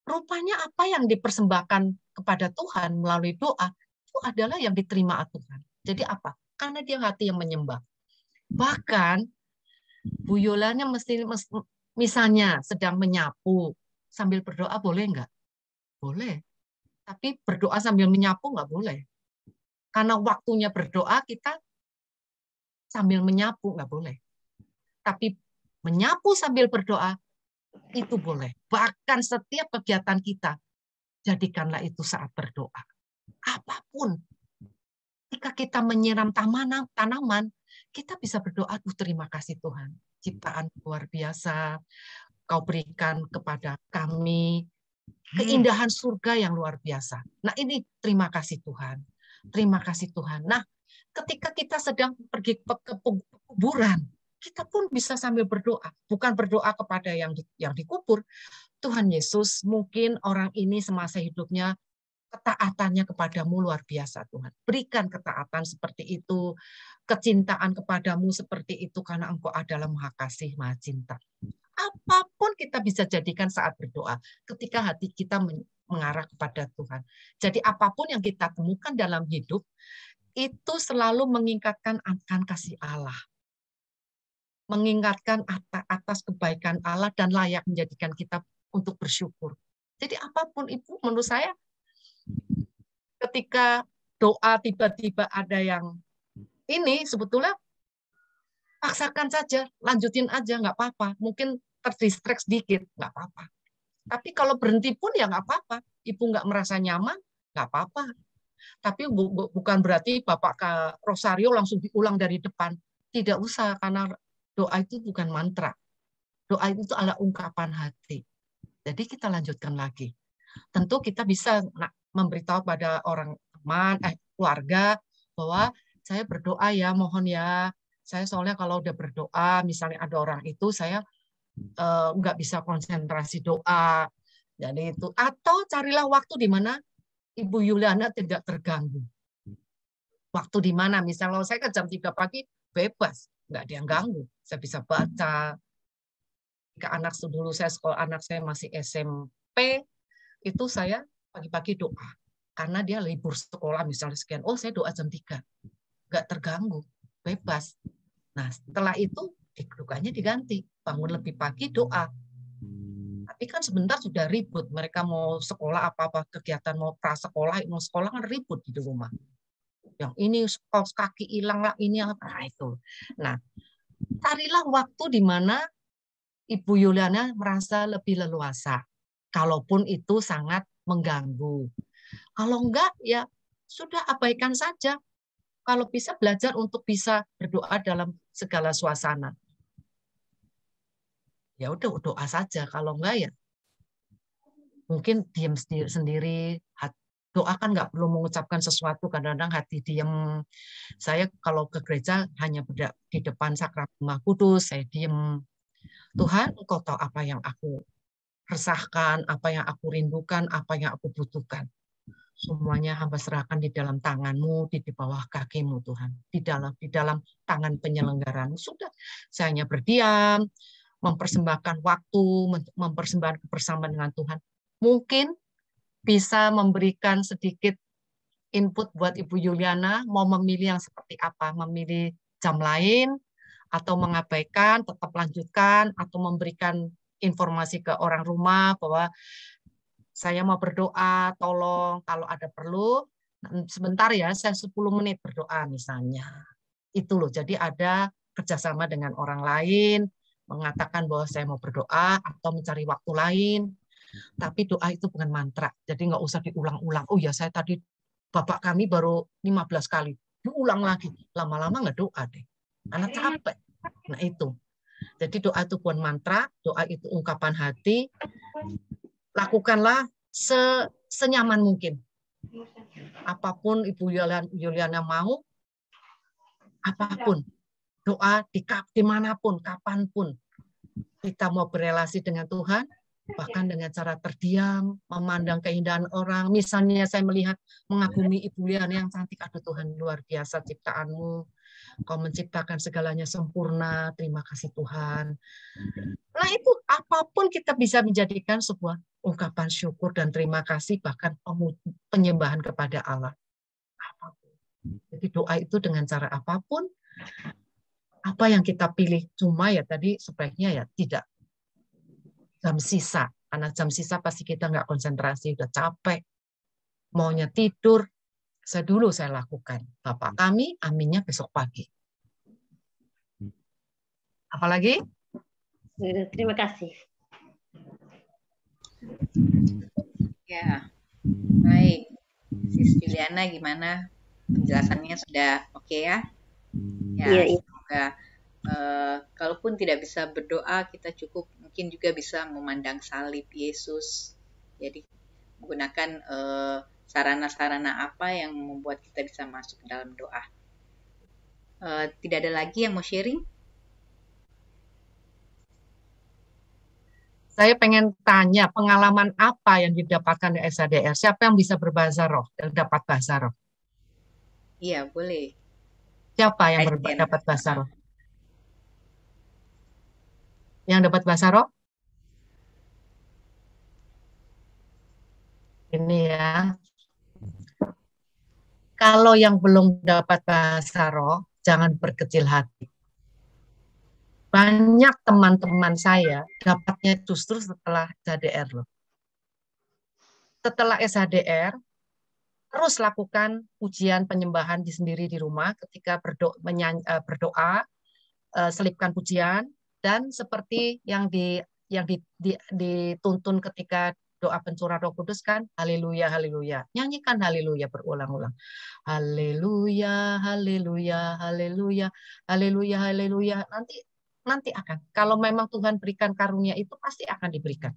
rupanya apa yang dipersembahkan kepada Tuhan melalui doa itu adalah yang diterima Tuhan. Jadi apa? Karena dia hati yang menyembah. Bahkan Bu Yolanya misalnya sedang menyapu sambil berdoa boleh nggak? Boleh. Tapi berdoa sambil menyapu nggak boleh. Karena waktunya berdoa kita sambil menyapu nggak boleh. Tapi menyapu sambil berdoa itu boleh. Bahkan setiap kegiatan kita, jadikanlah itu saat berdoa. Apapun. Ketika kita menyiram tanaman, kita bisa berdoa, terima kasih Tuhan. Ciptaan luar biasa, Kau berikan kepada kami. Keindahan surga yang luar biasa. Nah ini terima kasih Tuhan. Terima kasih Tuhan. Nah ketika kita sedang pergi ke kuburan, kita pun bisa sambil berdoa. Bukan berdoa kepada yang dikubur. Tuhan Yesus, mungkin orang ini semasa hidupnya ketaatannya kepadamu luar biasa Tuhan. Berikan ketaatan seperti itu, kecintaan kepadamu seperti itu karena Engkau adalah Maha Kasih, Maha Cinta. Apapun kita bisa jadikan saat berdoa ketika hati kita mengarah kepada Tuhan. Jadi apapun yang kita temukan dalam hidup itu selalu mengingatkan akan kasih Allah. Mengingatkan atas kebaikan Allah dan layak menjadikan kita untuk bersyukur. Jadi apapun Ibu, menurut saya ketika doa tiba-tiba ada yang ini sebetulnya paksakan saja, lanjutin aja, nggak apa-apa. Mungkin terdistract sedikit, nggak apa-apa. Tapi kalau berhenti pun ya nggak apa-apa. Ibu nggak merasa nyaman, nggak apa-apa. Tapi bukan berarti Bapak ke Rosario langsung diulang dari depan. Tidak usah, karena doa itu bukan mantra. Doa itu adalah ungkapan hati. Jadi kita lanjutkan lagi. Tentu kita bisa memberitahu pada orang teman, keluarga, bahwa saya berdoa ya, mohon ya. Saya soalnya kalau udah berdoa, misalnya ada orang itu, saya nggak bisa konsentrasi doa. Jadi itu. Atau carilah waktu di mana Ibu Yuliana tidak terganggu. Waktu di mana? Misalnya saya ke jam 3 pagi, bebas. Nggak ada yang ganggu. Saya bisa baca. Jika anak dulu saya sekolah, anak saya masih SMP, itu saya pagi-pagi doa. Karena dia libur sekolah misalnya sekian. Oh, saya doa jam 3. Nggak terganggu. Bebas. Nah, setelah itu, dukanya diganti. Bangun lebih pagi, doa. Tapi kan sebentar sudah ribut. Mereka mau sekolah apa-apa kegiatan, mau prasekolah, mau sekolah kan ribut di rumah. Yang ini kaos kaki hilang lah, ini apa itu. Nah, carilah waktu di mana Ibu Yuliana merasa lebih leluasa. Kalaupun itu sangat mengganggu. Kalau enggak, ya sudah abaikan saja. Kalau bisa belajar untuk bisa berdoa dalam segala suasana. Ya udah doa saja. Kalau enggak ya mungkin diam sendiri. Doa kan nggak perlu mengucapkan sesuatu. Kadang-kadang hati diam. Saya kalau ke gereja hanya di depan sakramen Maha Kudus. Saya diam. Tuhan, Engkau tahu apa yang aku resahkan, apa yang aku rindukan, apa yang aku butuhkan. Semuanya hamba serahkan di dalam tangan-Mu, di bawah kaki-Mu Tuhan. Di dalam tangan penyelenggaraan. Sudah, saya hanya berdiam, mempersembahkan waktu, mempersembahkan kebersamaan dengan Tuhan. Mungkin bisa memberikan sedikit input buat Ibu Yuliana, mau memilih yang seperti apa, memilih jam lain, atau mengabaikan, tetap lanjutkan, atau memberikan informasi ke orang rumah bahwa saya mau berdoa, tolong kalau ada perlu, sebentar ya, saya 10 menit berdoa misalnya. Itu loh, jadi ada kerjasama dengan orang lain, mengatakan bahwa saya mau berdoa, atau mencari waktu lain. Tapi doa itu bukan mantra, jadi nggak usah diulang-ulang. Oh ya, saya tadi, Bapak kami baru 15 kali. Diulang lagi, lama-lama nggak doa deh. Karena capek. Nah itu. Jadi doa itu bukan mantra, doa itu ungkapan hati. Lakukanlah senyaman mungkin. Apapun Ibu Yuliana mau, apapun. Doa dimanapun, kapanpun. Kita mau berelasi dengan Tuhan, bahkan dengan cara terdiam, memandang keindahan orang. Misalnya saya melihat, mengagumi Ibu Yuliana yang cantik. Aduh Tuhan, luar biasa ciptaan-Mu. Kau menciptakan segalanya sempurna, terima kasih Tuhan. Nah itu apapun kita bisa menjadikan sebuah ungkapan syukur dan terima kasih, bahkan penyembahan kepada Allah. Apapun. Jadi doa itu dengan cara apapun, apa yang kita pilih. Cuma ya tadi sebaiknya ya tidak jam sisa, karena jam sisa pasti kita nggak konsentrasi, udah capek, maunya tidur. Saya lakukan. Bapak kami, aminnya besok pagi. Apalagi? Terima kasih. Ya, baik. Sis Juliana gimana? Penjelasannya sudah oke ya? Ya, semoga kalaupun tidak bisa berdoa, kita cukup mungkin juga bisa memandang salib Yesus. Jadi menggunakan sarana-sarana apa yang membuat kita bisa masuk ke dalam doa. Tidak ada lagi yang mau sharing? Saya pengen tanya, pengalaman apa yang didapatkan di SADR? Siapa yang bisa berbahasa roh, yang dapat bahasa roh? Iya, boleh. Siapa yang dapat bahasa roh? Yang dapat bahasa roh? Ini ya. Kalau yang belum dapat bahasa roh, jangan berkecil hati. Banyak teman-teman saya dapatnya justru setelah SADR loh. Setelah SADR, terus lakukan pujian penyembahan sendiri di rumah ketika berdoa, selipkan pujian, dan seperti yang dituntun ketika doa pencurahan Roh Kudus kan, haleluya, haleluya. Nyanyikan haleluya berulang-ulang. Haleluya, haleluya, haleluya, haleluya, haleluya. Nanti akan. Kalau memang Tuhan berikan karunia itu pasti akan diberikan.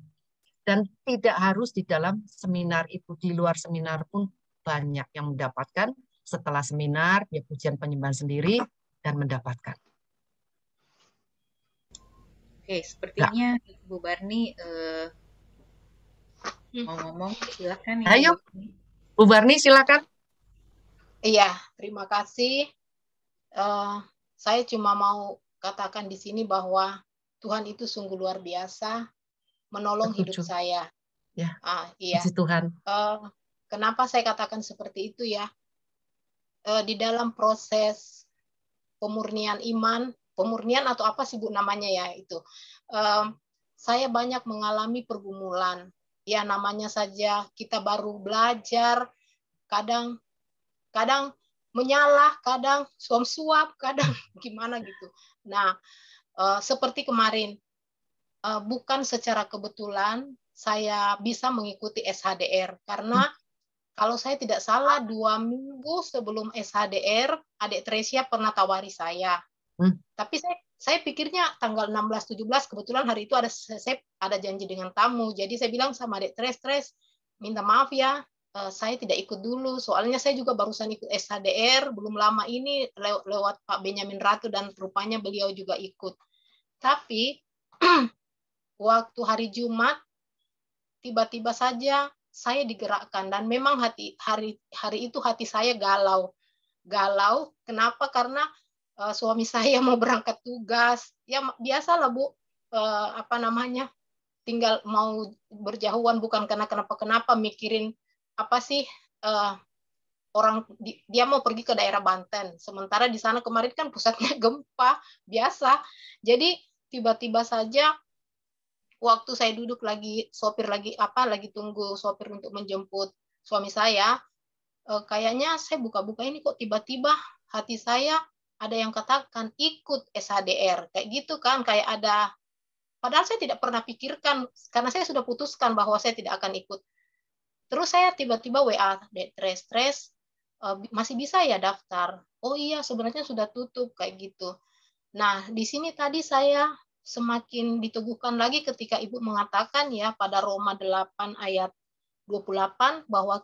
Dan tidak harus di dalam seminar itu, di luar seminar pun banyak yang mendapatkan setelah seminar, ya pujian penyembahan sendiri dan mendapatkan. Oke, sepertinya Ibu Barni mau ngomong, silakan. Ayo, Bu Barni silakan. Iya, terima kasih. Saya cuma mau katakan di sini bahwa Tuhan itu sungguh luar biasa menolong hidup saya. Ya, iya. Puji Tuhan. Kenapa saya katakan seperti itu ya? Di dalam proses pemurnian iman, pemurnian atau apa sih Bu namanya ya itu. saya banyak mengalami pergumulan. Ya namanya saja kita baru belajar, kadang menyalah, kadang suap-suap, kadang gimana gitu. Nah, seperti kemarin, bukan secara kebetulan saya bisa mengikuti SHDR, karena kalau saya tidak salah 2 minggu sebelum SHDR, Adik Tresia pernah tawari saya. Tapi saya pikirnya tanggal 16-17, kebetulan hari itu saya ada janji dengan tamu. Jadi saya bilang sama Adik Tres, minta maaf ya, saya tidak ikut dulu. Soalnya saya juga barusan ikut SHDR, belum lama ini lewat Pak Benyamin Ratu, dan rupanya beliau juga ikut. Tapi waktu hari Jumat, tiba-tiba saja saya digerakkan, dan memang hari itu hati saya galau. Kenapa? Karena suami saya mau berangkat tugas. Ya biasalah Bu, tinggal mau berjauhan, bukan karena kenapa mikirin apa sih, orang dia mau pergi ke daerah Banten, sementara di sana kemarin kan pusatnya gempa biasa. Jadi tiba-tiba saja waktu saya duduk lagi tunggu sopir untuk menjemput suami saya, kayaknya saya buka-buka ini kok tiba-tiba hati saya ada yang katakan ikut SHDR, kayak gitu kan, kayak ada, padahal saya tidak pernah pikirkan karena saya sudah putuskan bahwa saya tidak akan ikut. Terus saya tiba-tiba WA Tres, masih bisa ya daftar? Oh iya, sebenarnya sudah tutup, kayak gitu. Nah, di sini tadi saya semakin diteguhkan lagi ketika Ibu mengatakan ya pada Roma 8 ayat 28 bahwa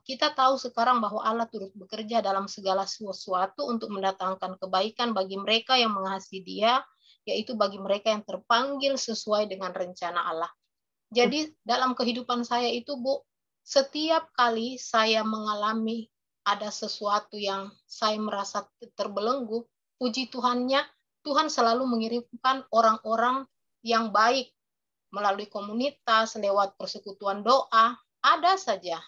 kita tahu sekarang bahwa Allah turut bekerja dalam segala sesuatu untuk mendatangkan kebaikan bagi mereka yang mengasihi Dia, yaitu bagi mereka yang terpanggil sesuai dengan rencana Allah. Jadi dalam kehidupan saya itu Bu, setiap kali saya mengalami ada sesuatu yang saya merasa terbelenggu, puji Tuhannya, Tuhan selalu mengirimkan orang-orang yang baik melalui komunitas, lewat persekutuan doa, ada saja,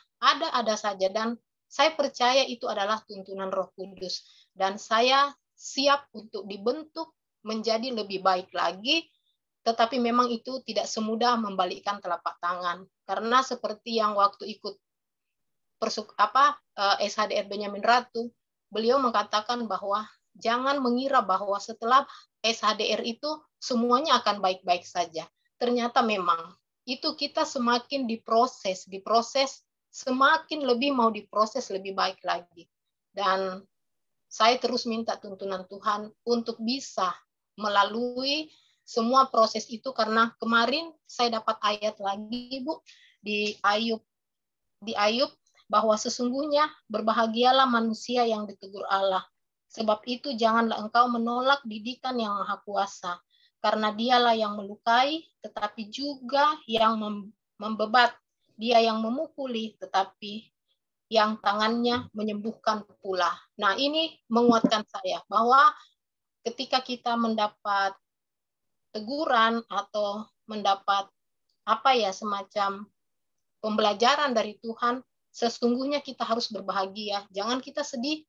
dan saya percaya itu adalah tuntunan Roh Kudus, dan saya siap untuk dibentuk menjadi lebih baik lagi, tetapi memang itu tidak semudah membalikkan telapak tangan, karena seperti yang waktu ikut SHDR Benyamin Ratu, beliau mengatakan bahwa jangan mengira bahwa setelah SHDR itu semuanya akan baik-baik saja. Ternyata memang itu kita semakin diproses, semakin lebih mau diproses lebih baik lagi. Dan saya terus minta tuntunan Tuhan untuk bisa melalui semua proses itu, karena kemarin saya dapat ayat lagi Bu di Ayub bahwa sesungguhnya berbahagialah manusia yang ditegur Allah. Sebab itu janganlah engkau menolak didikan yang Maha Kuasa, karena Dialah yang melukai, tetapi juga yang membebat. Dia yang memukuli, tetapi yang tangannya menyembuhkan pula. Nah, ini menguatkan saya bahwa ketika kita mendapat teguran atau mendapat semacam pembelajaran dari Tuhan, sesungguhnya kita harus berbahagia. Jangan kita sedih,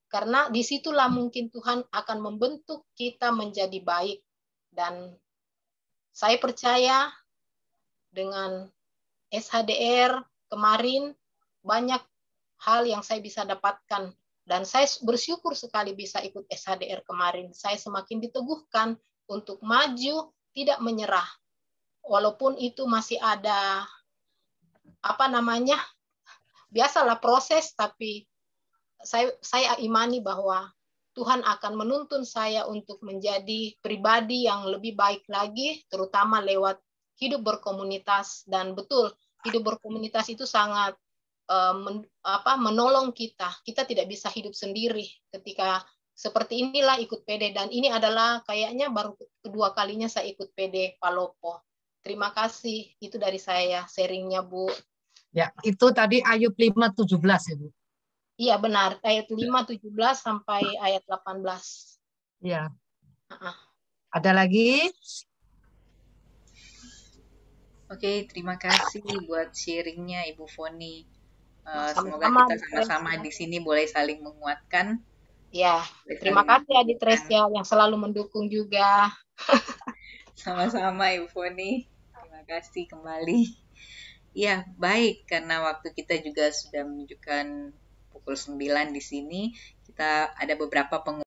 karena disitulah mungkin Tuhan akan membentuk kita menjadi baik. Dan saya percaya dengan SHDR kemarin banyak hal yang saya bisa dapatkan, dan saya bersyukur sekali bisa ikut SHDR kemarin. Saya semakin diteguhkan untuk maju, tidak menyerah, walaupun itu masih ada biasalah proses, tapi saya imani bahwa Tuhan akan menuntun saya untuk menjadi pribadi yang lebih baik lagi, terutama lewat hidup berkomunitas. Dan betul, hidup berkomunitas itu sangat menolong kita. Kita tidak bisa hidup sendiri ketika seperti inilah ikut PD, dan ini adalah kayaknya baru kedua kalinya saya ikut PD Palopo. Terima kasih, itu dari saya sharingnya Bu. Ya, itu tadi Ayub 5:17 ya Bu. Iya benar, ayat 5:17 sampai ayat 18. Iya. Ada lagi? Oke, terima kasih buat sharingnya Ibu Foni. Semoga kita sama-sama di sini boleh saling menguatkan. Ya, terima kasih Adik Tresia yang selalu mendukung juga. Sama-sama Ibu Foni. Terima kasih kembali. Ya, baik. Karena waktu kita juga sudah menunjukkan pukul 9 di sini, kita ada beberapa